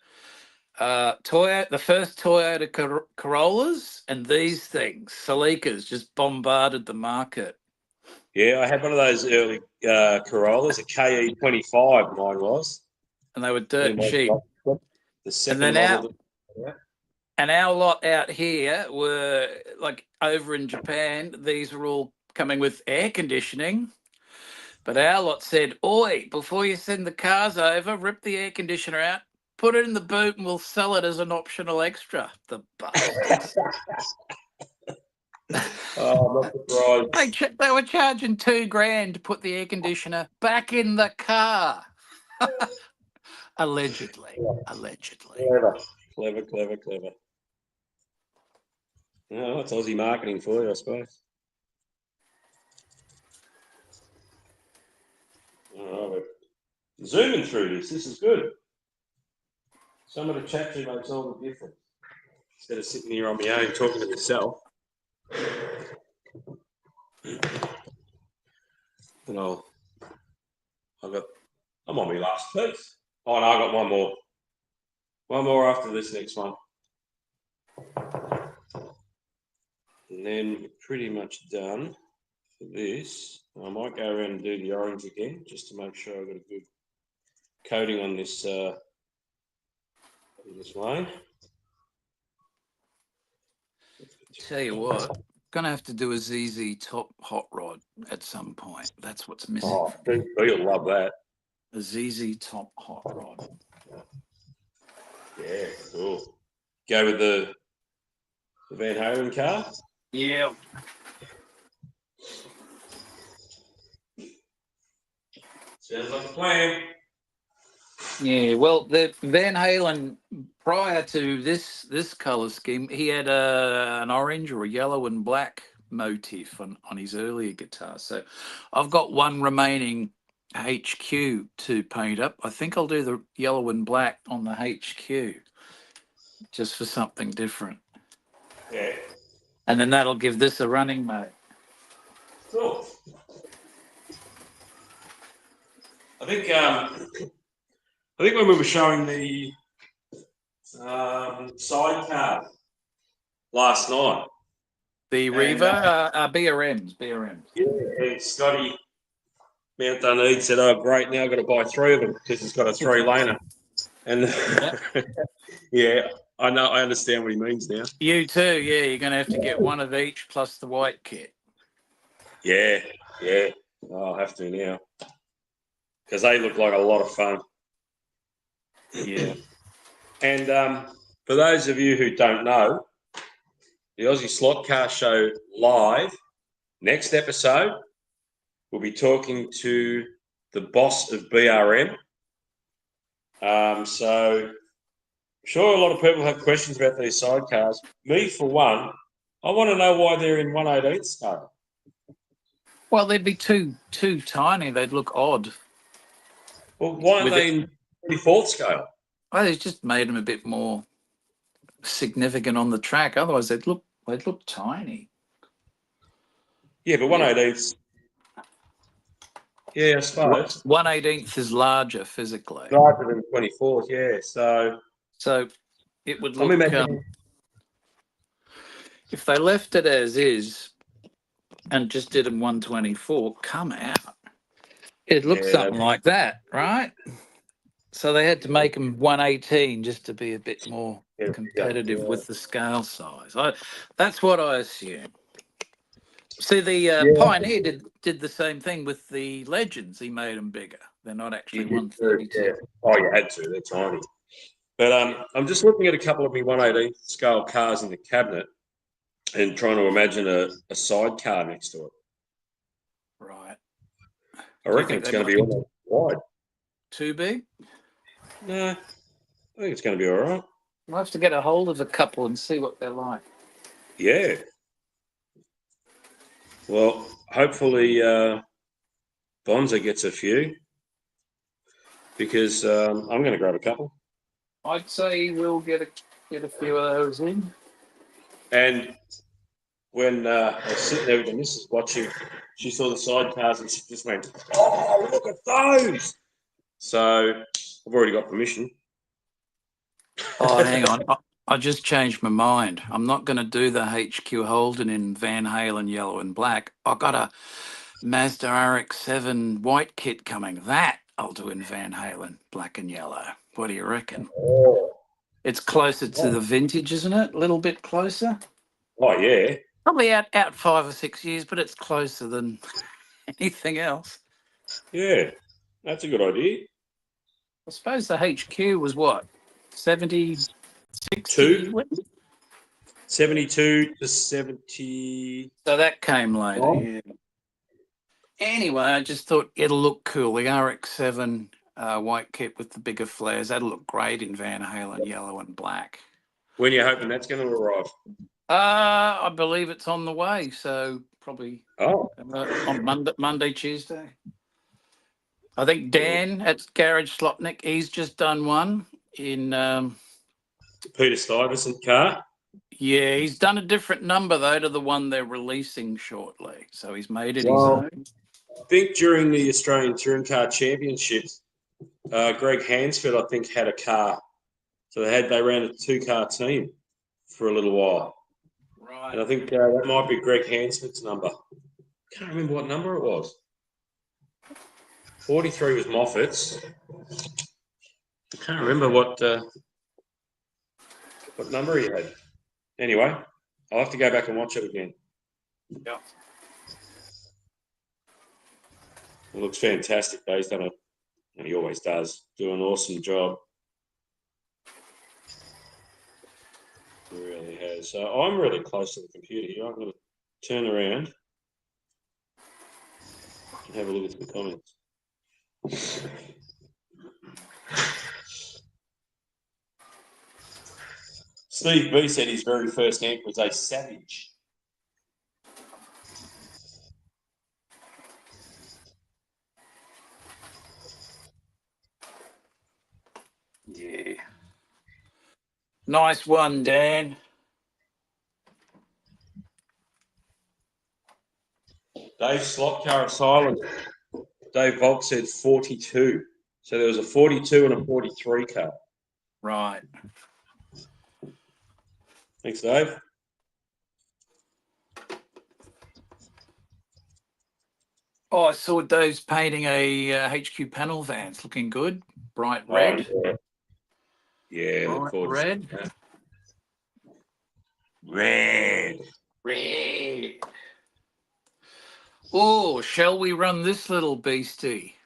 B: the first Toyota Corollas and these things, Celicas, just bombarded the market.
A: Yeah, I had one of those early Corollas, a KE25, mine was.
B: And they were dirt cheap.
A: The second model.
B: And our lot out here were like over in Japan. These were all coming with air conditioning. But our lot said, "Oi, before you send the cars over, rip the air conditioner out, put it in the boot, and we'll sell it as an optional extra." The bastards.
A: Oh, I'm not surprised.
B: They were charging $2,000 to put the air conditioner back in the car. Allegedly.
A: Clever. Oh, it's Aussie marketing for you, I suppose. Oh, we're zooming through this. This is good. Someone to chat to makes all the difference. Instead of sitting here on my own talking to myself. And I'm on my last piece. Oh, no, I got one more. One more after this next one. And then we're pretty much done for this. I might go around and do the orange again, just to make sure I've got a good coating on this this way.
B: Tell you what, gonna have to do a ZZ top hot rod at some point. That's what's missing.
A: Oh,
B: from me.
A: you'll love that.
B: A ZZ top hot rod.
A: Yeah, cool. Go with the Van Halen car.
B: Yeah.
A: Sounds like a plan.
B: Yeah, well, the Van Halen prior to this color scheme, he had an orange or a yellow and black motif on his earlier guitar. So I've got one remaining HQ to paint up. I think I'll do the yellow and black on the HQ just for something different.
A: Yeah.
B: And then that'll give this a running mate.
A: Cool. I think when we were showing the sidecar last night.
B: The
A: And,
B: Reva, BRMs.
A: Yeah, and Scotty Mount Dunedin said, "Oh, great! Now I've got to buy 3 of them because he's got a 3-laner." And yeah, I know. I understand what he means now.
B: You too, yeah. You're going to have to get one of each plus the white kit.
A: Yeah. I'll have to now because they look like a lot of fun.
B: Yeah.
A: And for those of you who don't know, the Aussie Slot Car Show live next episode, we'll be talking to the boss of BRM. So I'm sure a lot of people have questions about these sidecars. Me, for one, I want to know why they're in 1/18 scale.
B: Well, they'd be too tiny. They'd look odd.
A: Well, why aren't
B: With
A: they in 24th scale?
B: Well, they just made them a bit more significant on the track. Otherwise, they'd look tiny.
A: Yeah, but 1/18. Yeah, I suppose.
B: 1/18 is larger physically,
A: Larger than 24th, yeah.
B: so it would
A: I
B: look.
A: mean,
B: If they left it as is and just did them 124, come out, it'd look
A: Yeah,
B: something like that, right? So they had to make them 118 just to be a bit more competitive with the scale size. That's what I assume. See, the Pioneer did the same thing with the Legends. He made them bigger. They're not actually 132.
A: Yeah. Oh, you had to. They're tiny. But I'm just looking at a couple of my 1/18 scale cars in the cabinet and trying to imagine a sidecar next to it.
B: Right.
A: I reckon it's going to be almost wide.
B: Too big?
A: No, I think it's going to be all right.
B: We'll have to get a hold of a couple and see what they're like.
A: Yeah. Well, hopefully Bonza gets a few because I'm going to grab a couple.
B: I'd say we'll get a few of those in.
A: And when I was sitting there with the missus watching, she saw the sidecars and she just went, "Oh, look at those!" So I've already got permission.
B: Oh, hang on. I just changed my mind. I'm not going to do the HQ Holden in Van Halen yellow and black. I got a Mazda RX-7 white kit coming. That I'll do in Van Halen black and yellow. What do you reckon?
A: Oh,
B: It's closer to the vintage, isn't it? A little bit closer.
A: oh yeah.
B: Probably out 5 or 6 years, but it's closer than anything else.
A: Yeah, that's a good idea.
B: I suppose the HQ was what? 70, 60?
A: Two. 72 to 70.
B: So that came later,
A: Oh.
B: yeah. Anyway, I just thought it'll look cool. The RX-7 white kit with the bigger flares, that'll look great in Van Halen yellow and black.
A: When are you hoping that's going to arrive?
B: I believe it's on the way, so probably on Monday, Tuesday. I think Dan at Garage Slotnick, he's just done one in...
A: Peter Stuyvesant car.
B: Yeah, he's done a different number, though, to the one they're releasing shortly. So he's made it
A: Wow.
B: his own.
A: I think during the Australian Touring Car Championships, Greg Hansford, I think, had a car So they ran a 2-car team for a little while.
B: Right.
A: And I think that might be Greg Hansford's number. Can't remember what number it was. 43 was Moffat's. I can't remember what number he had. Anyway, I'll have to go back and watch it again.
B: Yeah.
A: It looks fantastic, though. He's done he always does, do an awesome job. He really has. So I'm really close to the computer here. I'm going to turn around and have a look at the comments. Steve B said his very first ant was a savage.
B: Yeah. Nice one, Dan.
A: Dave Slotcar of Silent. Dave Volk said 42. So there was a 42 and a 43 car.
B: Right.
A: Thanks, Dave.
B: Oh, I saw Dave's painting a HQ panel van. It's looking good. Bright red.
A: Oh, yeah, look
B: Bright
A: forward to
B: red.
A: seeing that. Red.
B: Red. Oh, shall we run this little beastie?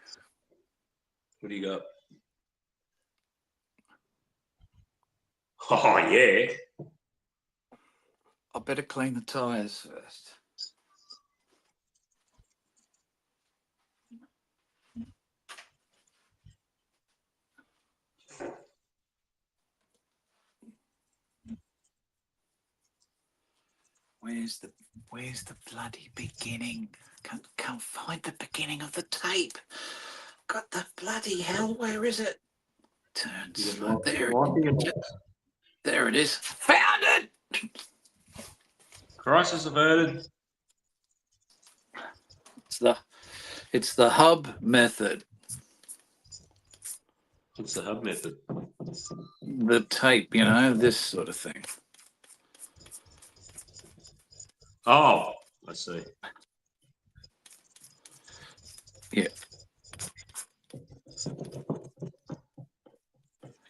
A: What do you got? Oh, yeah.
B: I better clean the tyres first. Where's the bloody beginning? Can't find the beginning of the tape. Got the bloody hell. Where is it? Turns. There it is. Found it.
A: Crisis averted.
B: It's the hub method.
A: What's the hub method?
B: The tape, this sort of thing.
A: Oh, I see.
B: Yeah.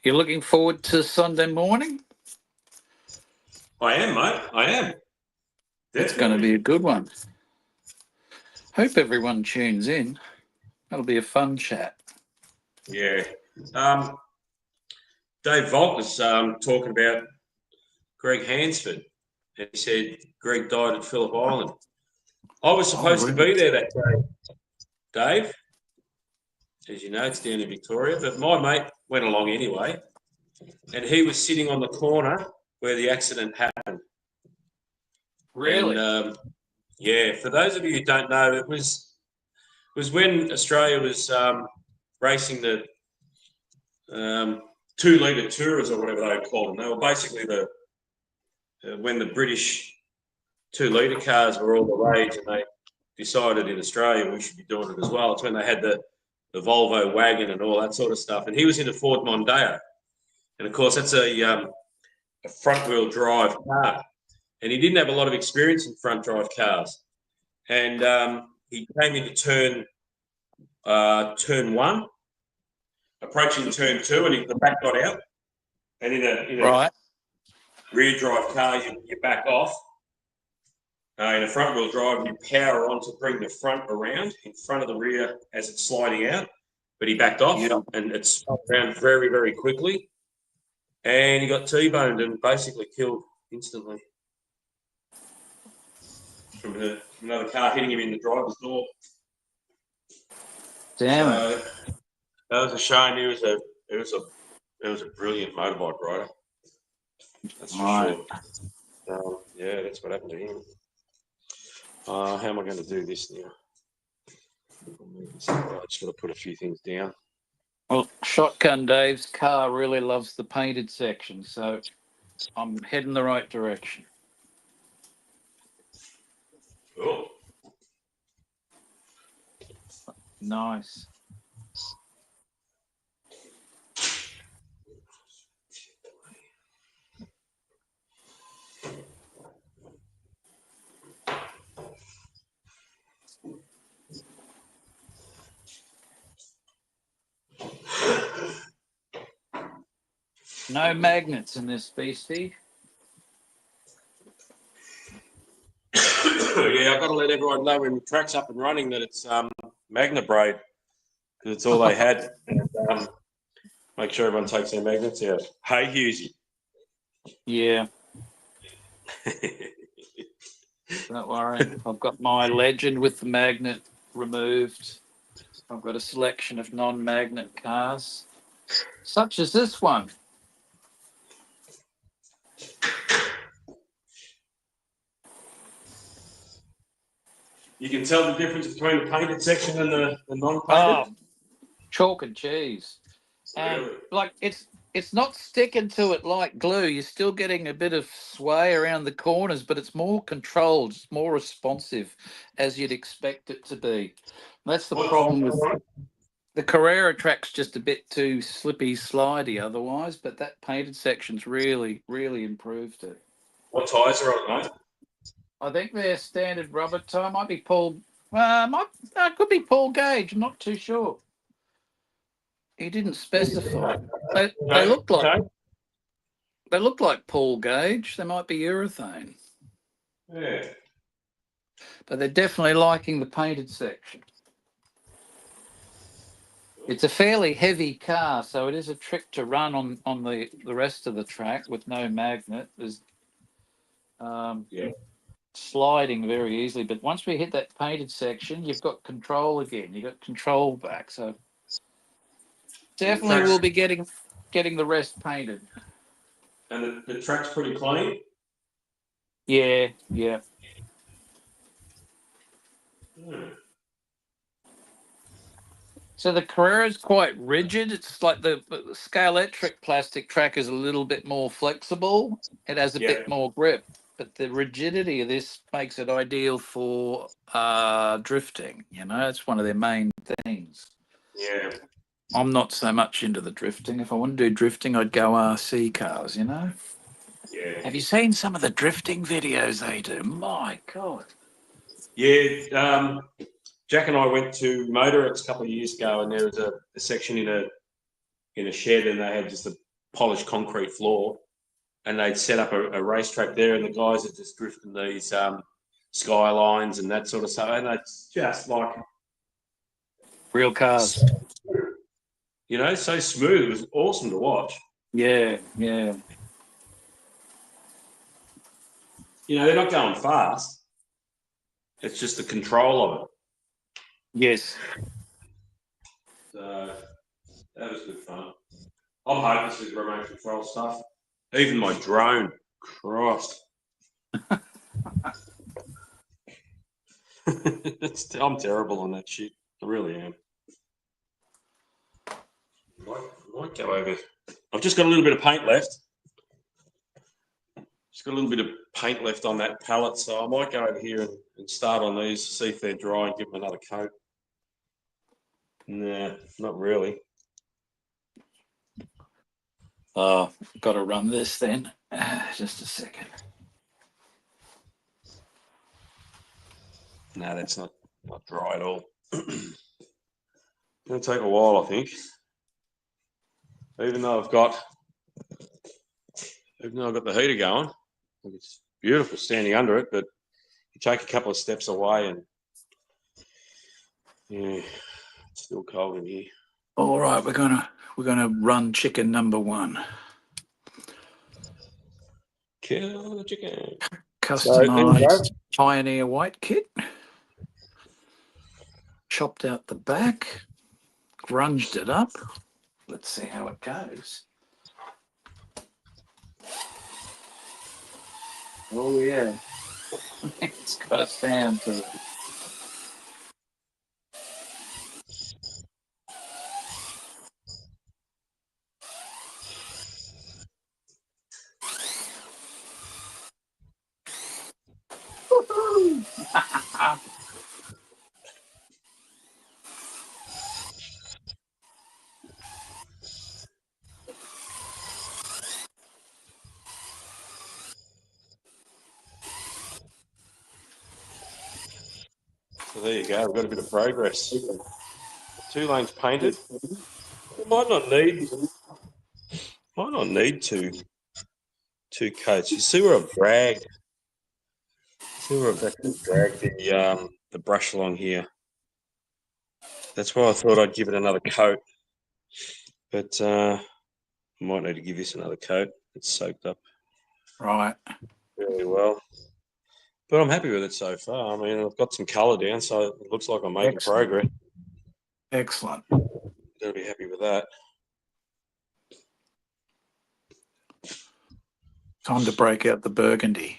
B: You're looking forward to Sunday morning?
A: I am, mate. I am.
B: It's going to be a good one. Hope everyone tunes in. That'll be a fun chat.
A: Yeah. Dave Volk was talking about Greg Hansford. And he said Greg died at Phillip Island. I was supposed to be there that day, Dave. As you know, it's down in Victoria. But my mate went along anyway. And he was sitting on the corner where the accident happened.
B: Really?
A: And, yeah, for those of you who don't know, it was when Australia was racing the 2-litre tourers or whatever they called them. They were basically when the British 2-litre cars were all the rage, and they decided in Australia we should be doing it as well. It's when they had the Volvo wagon and all that sort of stuff. And he was in a Ford Mondeo. And, of course, that's a front-wheel drive car. And he didn't have a lot of experience in front-drive cars. And he came into turn 1, approaching turn 2, and the back got out. And in a rear-drive car, you back off. In a front-wheel drive, you power on to bring the front around in front of the rear as it's sliding out. But he backed off, and it spun around very, very quickly. And he got T-boned and basically killed instantly from another car hitting him in the driver's door.
B: Damn it.
A: That was a shame. He was a brilliant motorbike rider. That's for sure. Yeah, that's what happened to him. How am I going to do this now? I just got to put a few things down.
B: Well, Shotgun Dave's car really loves the painted section, so I'm heading the right direction.
A: Cool.
B: Nice. No magnets in this beastie.
A: Yeah, I've got to let everyone know when the track's up and running that it's magnet braid because it's all they had. And, make sure everyone takes their magnets out. Hey, Husey.
B: Yeah, don't worry. I've got my Legend with the magnet removed. I've got a selection of non-magnet cars, such as this one.
A: You can tell the difference between the painted section and the non-painted.
B: Oh, chalk and cheese. And
A: Really?
B: like it's not sticking to it like glue. You're still getting a bit of sway around the corners, but it's more controlled, it's more responsive as you'd expect it to be. That's the problem with the Carrera track's just a bit too slippy, slidey otherwise, but that painted section's really, really improved it.
A: What tyres are on it, mate?
B: I think their standard rubber tire might be Paul. Could be Paul Gage. I'm not too sure. He didn't specify. They look like they look like Paul Gage. They might be urethane,
A: Yeah.
B: but they're definitely liking the painted section. It's a fairly heavy car, so it is a trick to run on the rest of the track with no magnet. There's sliding very easily, but once we hit that painted section, you've got control again. You've got control back, so definitely we'll be getting the rest painted.
A: And the track's pretty clean.
B: Yeah. So the Carrera is quite rigid. It's like the Scalextric plastic track is a little bit more flexible. It has a bit more grip, but the rigidity of this makes it ideal for drifting. You know, it's one of their main things.
A: Yeah.
B: I'm not so much into the drifting. If I want to do drifting, I'd go RC cars, you know?
A: Yeah.
B: Have you seen some of the drifting videos they do? My God.
A: Yeah. Jack and I went to Motorex a couple of years ago, and there was a section in a shed, and they had just a polished concrete floor, and they'd set up a racetrack there, and the guys are just drifting these skylines and that sort of stuff, and it's just like
B: real cars.
A: You know, so smooth. It was awesome to watch.
B: Yeah.
A: You know, they're not going fast. It's just the control of it.
B: Yes.
A: So that was good fun. I'm hopeless with remote control stuff. Even my drone. Christ. I'm terrible on that shit. I really am. Might go over. I've just got a little bit of paint left. Just got a little bit of paint left on that palette, so I might go over here and start on these, see if they're dry and give them another coat. Nah, not really.
B: Got to run this then. Just a second.
A: No, that's not dry at all. It'll take a while, I think. Even though I've got the heater going, it's beautiful standing under it, but you take a couple of steps away and yeah, it's still cold in here.
B: All right, we're gonna run chicken number 1.
A: Kill the chicken.
B: Customized Pioneer white kit. Chopped out the back, grunged it up. Let's see how it goes. Oh yeah, it's got a sound to it.
A: So there you go. We've got a bit of progress. 2 lanes painted. We might not need might need two coats. You see where I've dragged? See where I've actually dragged the brush along here. That's why I thought I'd give it another coat. But I might need to give this another coat. It's soaked up
B: Right.
A: really well. But I'm happy with it so far. I mean, I've got some colour down, so it looks like I'm making
B: Excellent.
A: progress.
B: Excellent.
A: Gotta be happy with that.
B: Time to break out the burgundy.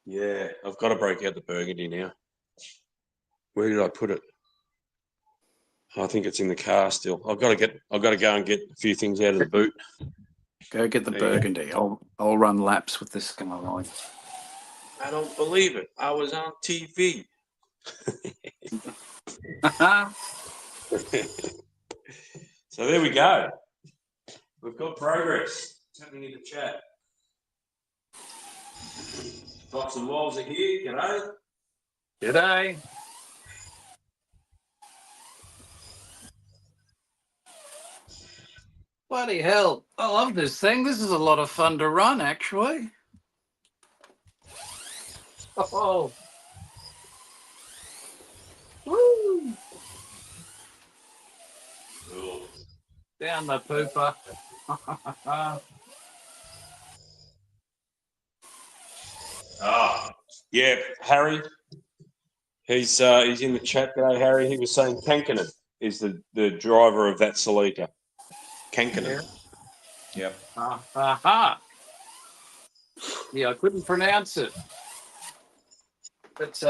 A: Yeah, I've got to break out the burgundy now. Where did I put it? I think it's in the car still. I've got to go and get a few things out of the boot.
B: Go get the
A: There you go.
B: burgundy. I'll run laps with this guy on.
A: I don't believe it. I was on TV. So there we go. We've got progress. What's happening in the chat? Fox and Walls are here. G'day.
B: G'day. Bloody hell. I love this thing. This is a lot of fun to run, actually. Oh. Woo.
A: Cool.
B: Down the pooper.
A: Yeah, Harry. He's in the chat. G'day, Harry. He was saying Kankinen is the driver of that Celica. Kankinen. Yep.
B: Yeah, I couldn't pronounce it. But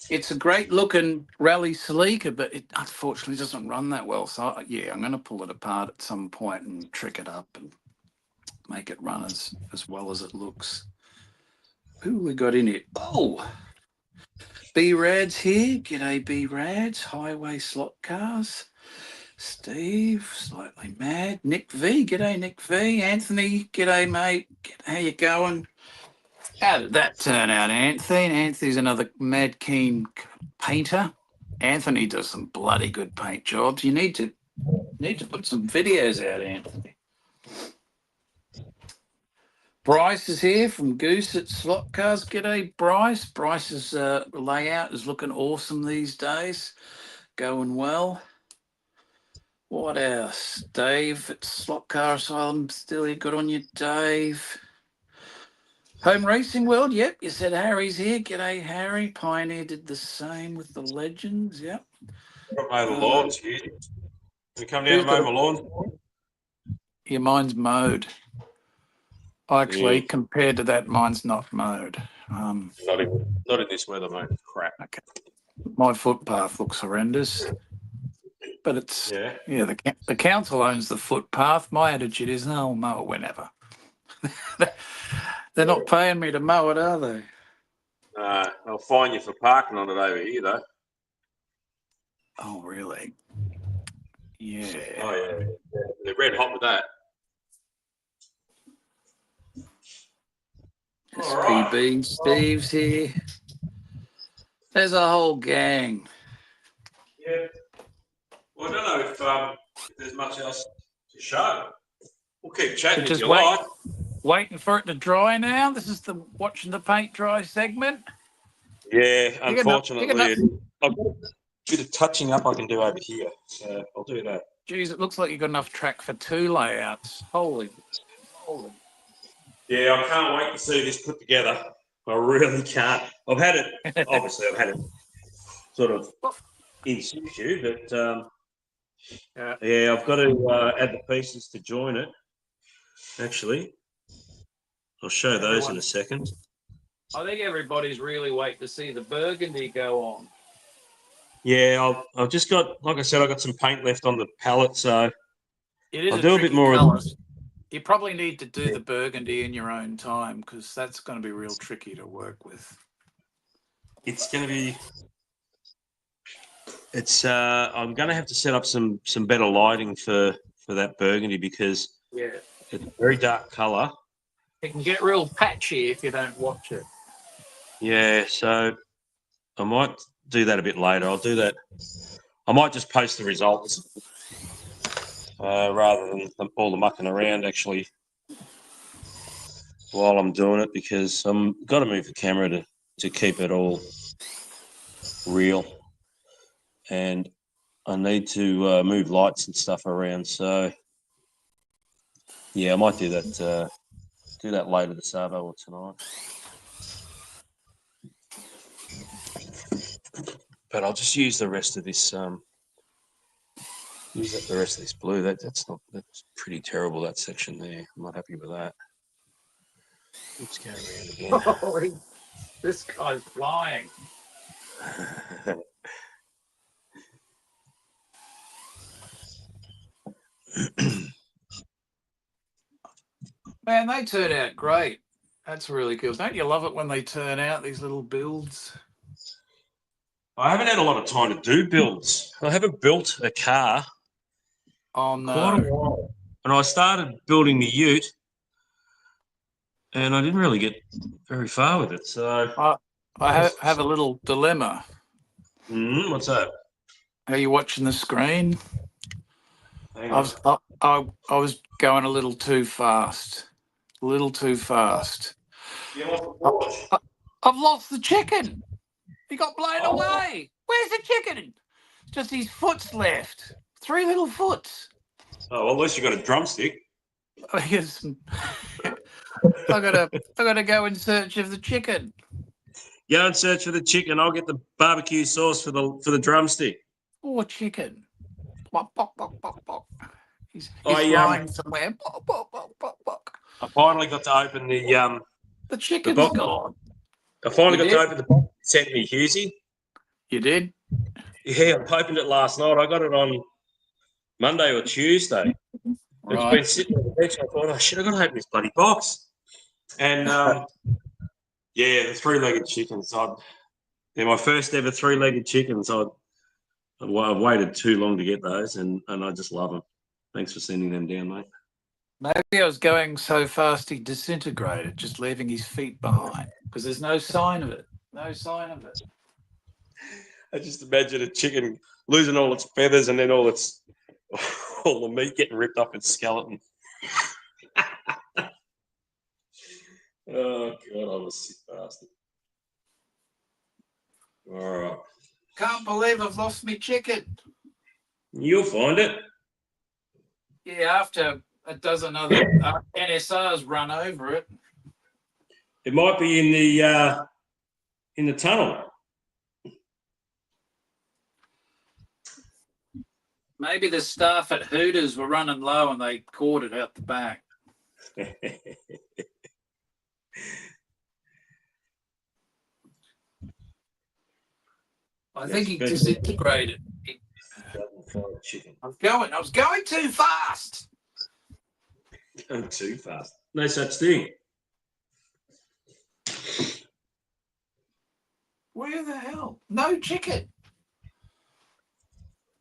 B: it's a great looking rally Celica, but it unfortunately doesn't run that well. So yeah, I'm going to pull it apart at some point and trick it up and make it run as well as it looks. Who we got in it? Oh, B-Rad's here. G'day, B-Rads. Highway Slot Cars. Steve, Slightly Mad. Nick V. G'day, Nick V. Anthony, g'day, mate. How you going? How did that turn out, Anthony? Anthony's another mad keen painter. Anthony does some bloody good paint jobs. You need to put some videos out, Anthony. Bryce is here from Goose at Slot Cars. G'day, Bryce. Bryce's layout is looking awesome these days. Going well. What else? Dave at Slot Car Asylum. Still here. Good on you, Dave. Home Racing World. Yep, you said Harry's here. G'day, Harry. Pioneer did the same with the Legends. Yep.
A: Mow the lawns here. You come down and mow my lawn?
B: Yeah, mine's mowed. Actually, compared to that, mine's not mowed.
A: Not in this weather, mate. Crap.
B: Okay. My footpath looks horrendous, but it's the council owns the footpath. My attitude is, no, I'll mow it whenever. They're not paying me to mow it, are they?
A: I'll fine you for parking on it over here, though.
B: Oh, really? Yeah.
A: Oh, yeah. They're red hot with that.
B: SPB, Steve's here. There's a whole gang.
A: Yeah. Well, I don't know if there's much else to show. We'll keep chatting if you like.
B: Waiting for it to dry now. This is the watching the paint dry segment.
A: Yeah, unfortunately, I've got a bit of touching up I can do over here, so I'll do that.
B: Geez, it looks like you've got enough track for 2 layouts. Holy.
A: Yeah, I can't wait to see this put together. I really can't. I've had it, obviously, I've had it sort of in situ, but yeah, I've got to add the pieces to join it, actually. I'll show those in a second.
B: I think everybody's really waiting to see the burgundy go on.
A: Yeah, I've just got, like I said, I've got some paint left on the palette, so
B: I'll
A: do a bit more
B: of it. You probably need to do the burgundy in your own time because that's going to be real tricky to work with.
A: It's going to be. I'm going to have to set up some better lighting for that burgundy because it's a very dark colour.
B: It can get real patchy if you don't watch it.
A: Yeah, so I might do that a bit later. I'll do that. I might just post the results rather than all the mucking around actually while I'm doing it, because I'm got to move the camera to keep it all real, and I need to move lights and stuff around. So yeah, I might do that. Do that later this Arvo or tonight. But I'll just use the rest of this. Use up the rest of this blue. That's pretty terrible. That section there. I'm not happy with that. Let's go around again.
B: This guy's flying. Man, they turn out great. That's really cool. Don't you love it when they turn out, these little builds?
A: I haven't had a lot of time to do builds. I haven't built a car
B: Oh,
A: quite a
B: no.
A: while. And I started building the ute, and I didn't really get very far with it. So
B: I have a little dilemma.
A: what's that?
B: Are you watching the screen?
A: Hang
B: I
A: on.
B: was going a little too fast. A little too fast.
A: You want to watch?
B: I've lost the chicken. He got blown
A: Oh.
B: away. Where's the chicken? Just his foot's left. 3 little foots.
A: Oh, well, at least you got a drumstick.
B: I guess I gotta go in search of the chicken.
A: Go and search for the chicken. I'll get the barbecue sauce for the drumstick.
B: Poor chicken. Bok, bok, bok, bok, bok. He's
A: I,
B: flying somewhere. Bok, bok, bok, bok, bok.
A: I finally got to open the
B: chicken's
A: box.
B: gone.
A: I finally
B: You
A: got
B: did?
A: to open the box. You sent me, Husey.
B: You did?
A: Yeah, I opened it last night. I got it on Monday or Tuesday. It's
B: Right.
A: been sitting on the bench. I thought, oh shit, I've got to open this bloody box. And yeah, the 3-legged chickens. They're my first ever 3-legged chickens. I've waited too long to get those, and I just love them. Thanks for sending them down, mate.
B: Maybe I was going so fast he disintegrated, just leaving his feet behind, because there's no sign of it. No sign of it.
A: I just imagine a chicken losing all its feathers and then all the meat getting ripped off its skeleton. Oh God, I'm a sick bastard. All right.
B: Can't believe I've lost my chicken.
A: You'll find it.
B: Yeah, after a dozen other NSRs run over it.
A: It might be in the tunnel.
B: Maybe the staff at Hooters were running low and they caught it out the back. I think he disintegrated. I was going too fast.
A: Going too fast. No such thing.
B: Where the hell? No chicken.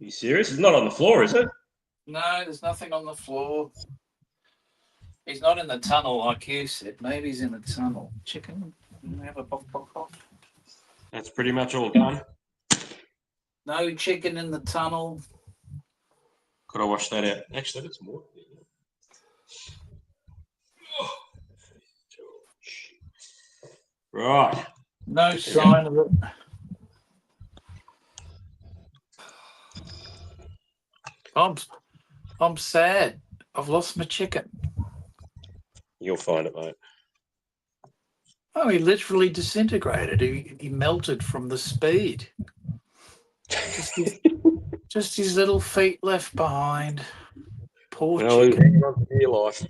A: Are you serious? It's not on the floor, is it?
B: No, there's nothing on the floor. He's not in the tunnel like you said. Maybe he's in the tunnel. Chicken? Have a pop, pop, pop.
A: That's pretty much all done.
B: No chicken in the tunnel.
A: Could I wash that out? Actually, that's more. Right.
B: No sign of it. I'm sad. I've lost my chicken.
A: You'll find it, mate.
B: Oh, he literally disintegrated. He melted from the speed. Just his little feet left behind. Poor chicken.
A: Dear life.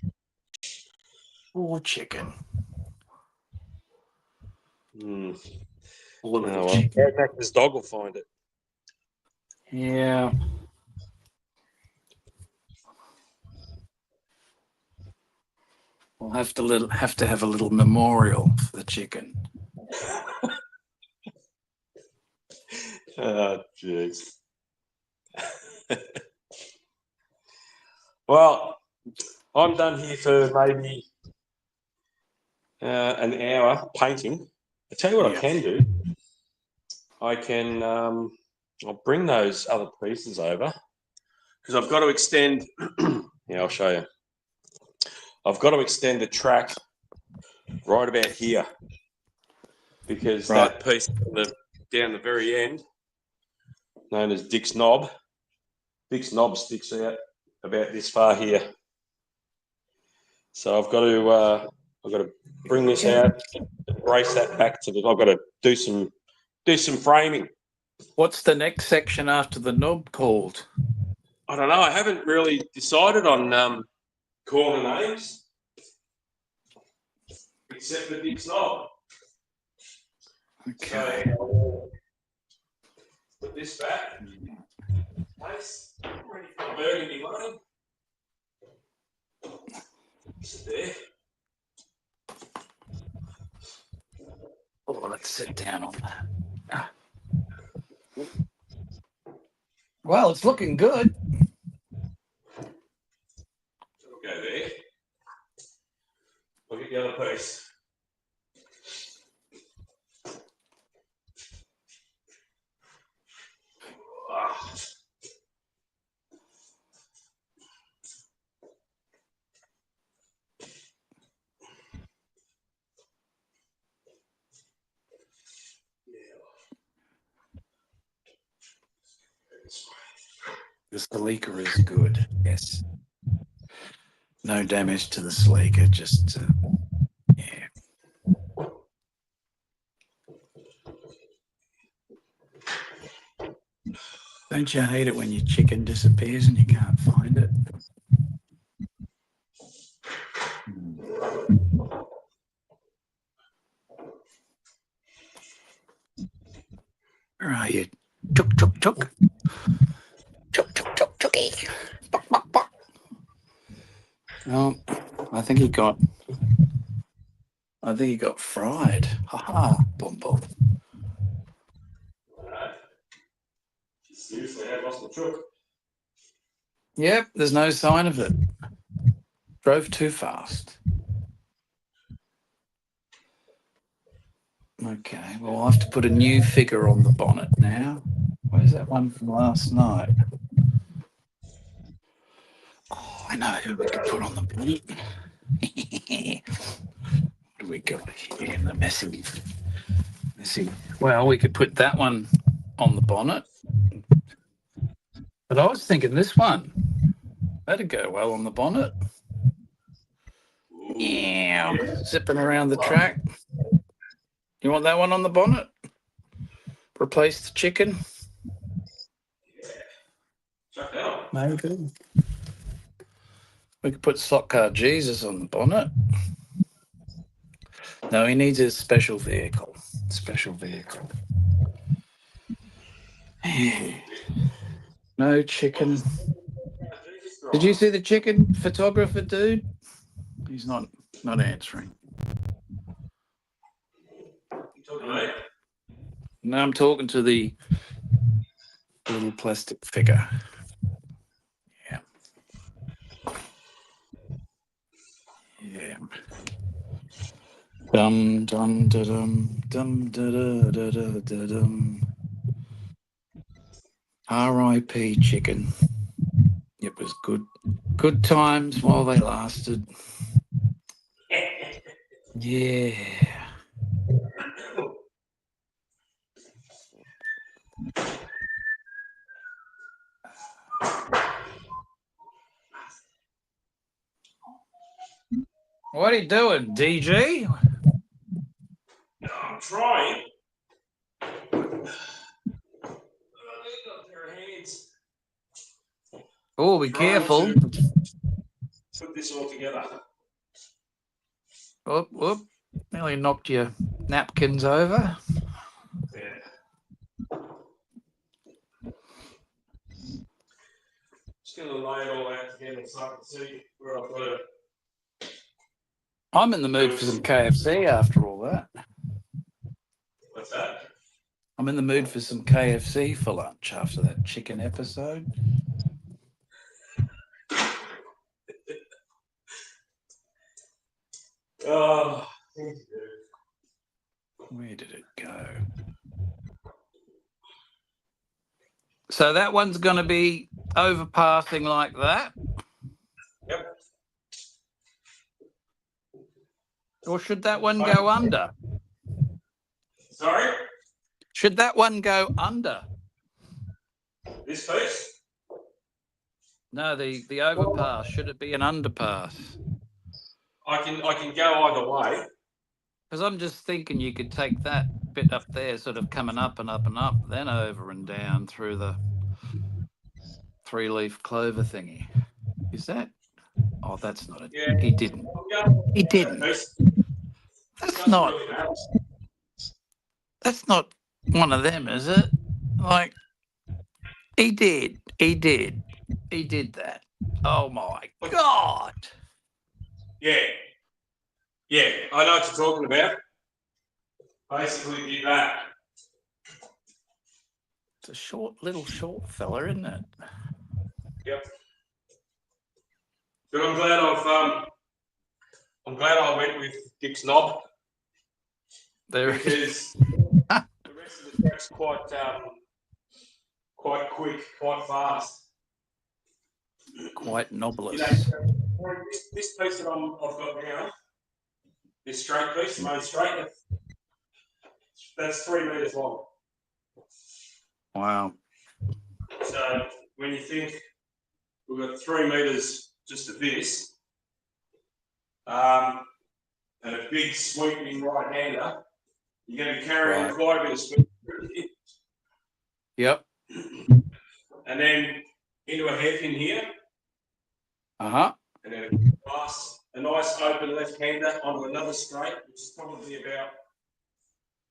B: Poor chicken.
A: Poor little chicken. His dog will find it.
B: Yeah. We'll have to have a little memorial for the chicken.
A: Oh, jeez. Well, I'm done here for maybe an hour painting. I tell you what I can do. I can I'll bring those other pieces over because I've got to extend. Yeah, I'll show you. I've got to extend the track right about here because that piece down the very end, known as Dick's Knob, sticks out about this far here. So I've got to bring this out, brace that back to the. I've got to do some framing.
B: What's the next section after the knob called?
A: I don't know. I haven't really decided on corner names, except for Dick's Knob.
B: Okay.
A: So put this back. Nice. Ready for the burgundy one. Sit there.
B: Oh, let's sit down on that. Well, it's looking good.
A: So we'll go there. I'll get the other piece.
B: The sleeker is good. Yes. No damage to the sleeker. Just yeah. Don't you hate it when your chicken disappears and you can't find it? Where are you? Chook, chook, chook. Chook, chook, chook, chooky. Buck, buck, buck. Oh, I think he got fried. Ha ha. Boom, boom.
A: Seriously, I lost the chook.
B: Yep, there's no sign of it. Drove too fast. Okay, well, I'll have to put a new figure on the bonnet now. Where's that one from last night? Oh, I know who we could put on the bonnet. What do we got here? The messy. Well, we could put that one on the bonnet. But I was thinking this one. That'd go well on the bonnet. Yeah, zipping around the track. You want that one on the bonnet? Replace the chicken?
A: Chuck that on.
B: Maybe. We could put Slot Car Jesus on the bonnet. No, he needs a special vehicle. No chicken. Did you see the chicken photographer dude? He's not answering. No, I'm talking to the little plastic figure. Yeah. Yeah. Dum dum da dum dum da da da da da dum. R.I.P. chicken. It was good times while they lasted. Yeah. What are you doing, DG?
A: I'm trying. I've got a pair of hands.
B: Oh, be careful.
A: Put this all together.
B: Whoop, whoop. Nearly knocked your napkins over.
A: Yeah. Just going to lay it all out together so I can see where I've got it.
B: I'm in the mood for some KFC after all that.
A: What's that?
B: I'm in the mood for some KFC for lunch after that chicken episode.
A: Oh,
B: Where did it go? So that one's going to be overpassing like that?
A: Yep.
B: Or should that one go under?
A: Sorry?
B: Should that one go under?
A: This piece?
B: No, the overpass. Should it be an underpass?
A: I can go either way.
B: Because I'm just thinking you could take that bit up there, sort of coming up and up and up, then over and down through the 3-leaf clover thingy. Is that? Oh, that's not it.
A: Yeah.
B: He didn't. He didn't. That's not. That's not one of them, is it? Like, he did. He did. He did that. Oh my God.
A: Yeah. Yeah, I know what you're talking about. Basically did that.
B: It's a little short fella, isn't it?
A: Yep. But I'm glad I went with Dick's knob because the rest of the track's quite quick, quite fast.
B: Quite knobless.
A: This piece that I've got now, this straight piece, the main straight, that's 3 meters long.
B: Wow.
A: So when you think we've got 3 meters just of this, and a big sweeping right-hander, you're going to be carrying quite a bit of speed.
B: Yep.
A: And then into a hairpin here,
B: Uh-huh.
A: and then a nice open left-hander onto another straight, which is probably about,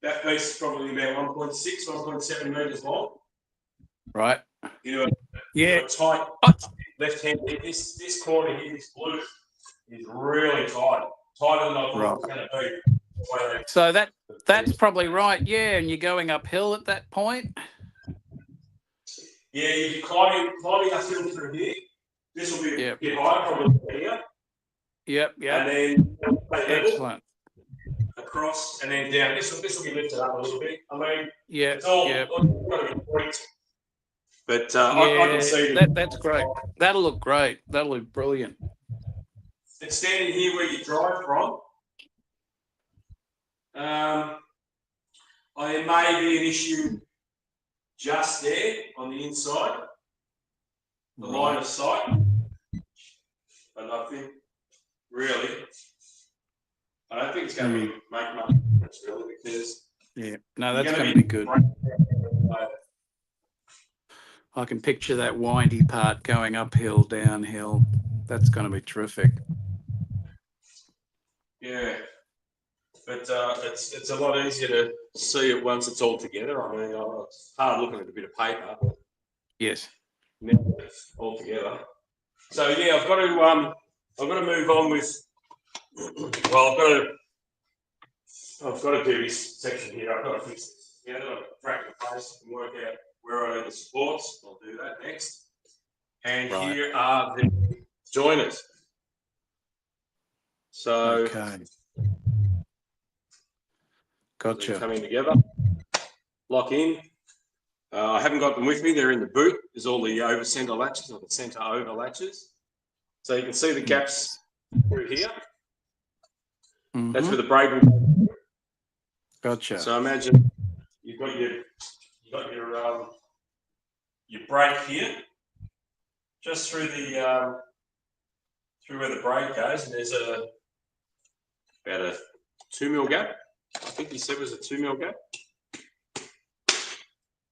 A: that piece is probably about 1.6, 1.7 meters long.
B: Right.
A: Into a tight left-hand. This corner here, this blue, is really tight. Tighter than I thought it was going to be.
B: So that's probably right, yeah, and you're going uphill at that point?
A: Yeah, you're climbing uphill through here. This will be a bit higher, probably here.
B: Yep.
A: And then
B: Excellent.
A: Across and then down. This will be lifted up a little bit. I mean, it's all got to be tweaked. But I can see
B: that's great. That'll look great. That'll look brilliant.
A: It's standing here where you drive from. There may be an issue just there on the inside, the line of sight. But I think really, I don't think it's going to make much difference really because
B: that's going to be good. I can picture that windy part going uphill, downhill. That's going to be terrific.
A: Yeah, but it's a lot easier to see it once it's all together. I mean, it's hard looking at a bit of paper.
B: Yes.
A: Now it's all together. So yeah, I've got to move on with. Well, I've got to do this section here. I've got to fix this together. I've got to crack the place and work out where I need the supports. I'll do that next. And here are the joiners. So
B: gotcha.
A: Coming together, lock in. I haven't got them with me. They're in the boot. There's all the over center latches or the center over latches. So you can see the gaps through here. That's where the braid will go.
B: Gotcha.
A: So imagine you've got your braid here, just through the through where the braid goes, and there's about a 2 mil gap. I think he said it was a 2 mil gap.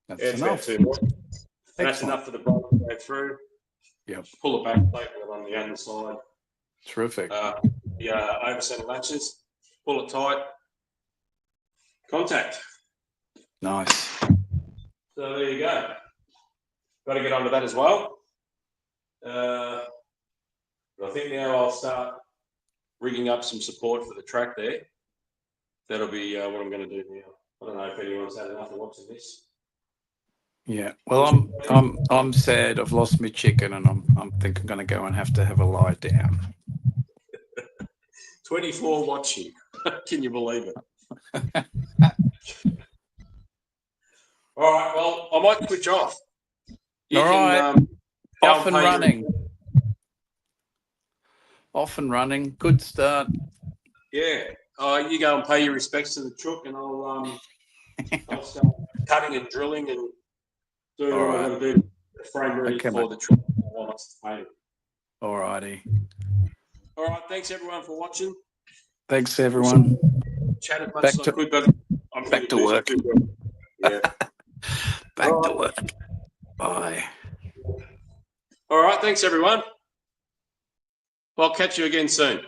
B: That's enough.
A: That's enough for the braid to go through.
B: Yep.
A: Pull it back, take it on the other side.
B: Terrific.
A: The over center latches, pull it tight, contact.
B: Nice.
A: So there you go. Got to get onto that as well. But I think now I'll start rigging up some support for the track there. That'll be what I'm going to do now. I don't know if anyone's had enough of watching this.
B: Yeah. Well, I'm sad. I've lost my chicken, and I'm thinking I'm going to go and have a lie down.
A: 24 watching. Can you believe it? All right. Well, I might switch off. You
B: All
A: can,
B: right. Off and
A: pay your-
B: running. Off and running. Good start.
A: Yeah. You go and pay your respects to the chook, and I'll start cutting and drilling and doing
B: All
A: what
B: right.
A: I'm going to do. The frame ready
B: Okay,
A: for
B: mate.
A: the chook. While it's painted.
B: All righty.
A: All right. Thanks everyone for watching.
B: Thanks, everyone.
A: Chat as much
B: Back
A: as I
B: to-
A: could, but I'm
B: back to
A: busy
B: work.
A: too. Yeah.
B: Back
A: All
B: to
A: right.
B: work. Bye.
A: All right. Thanks everyone. I'll catch you again soon.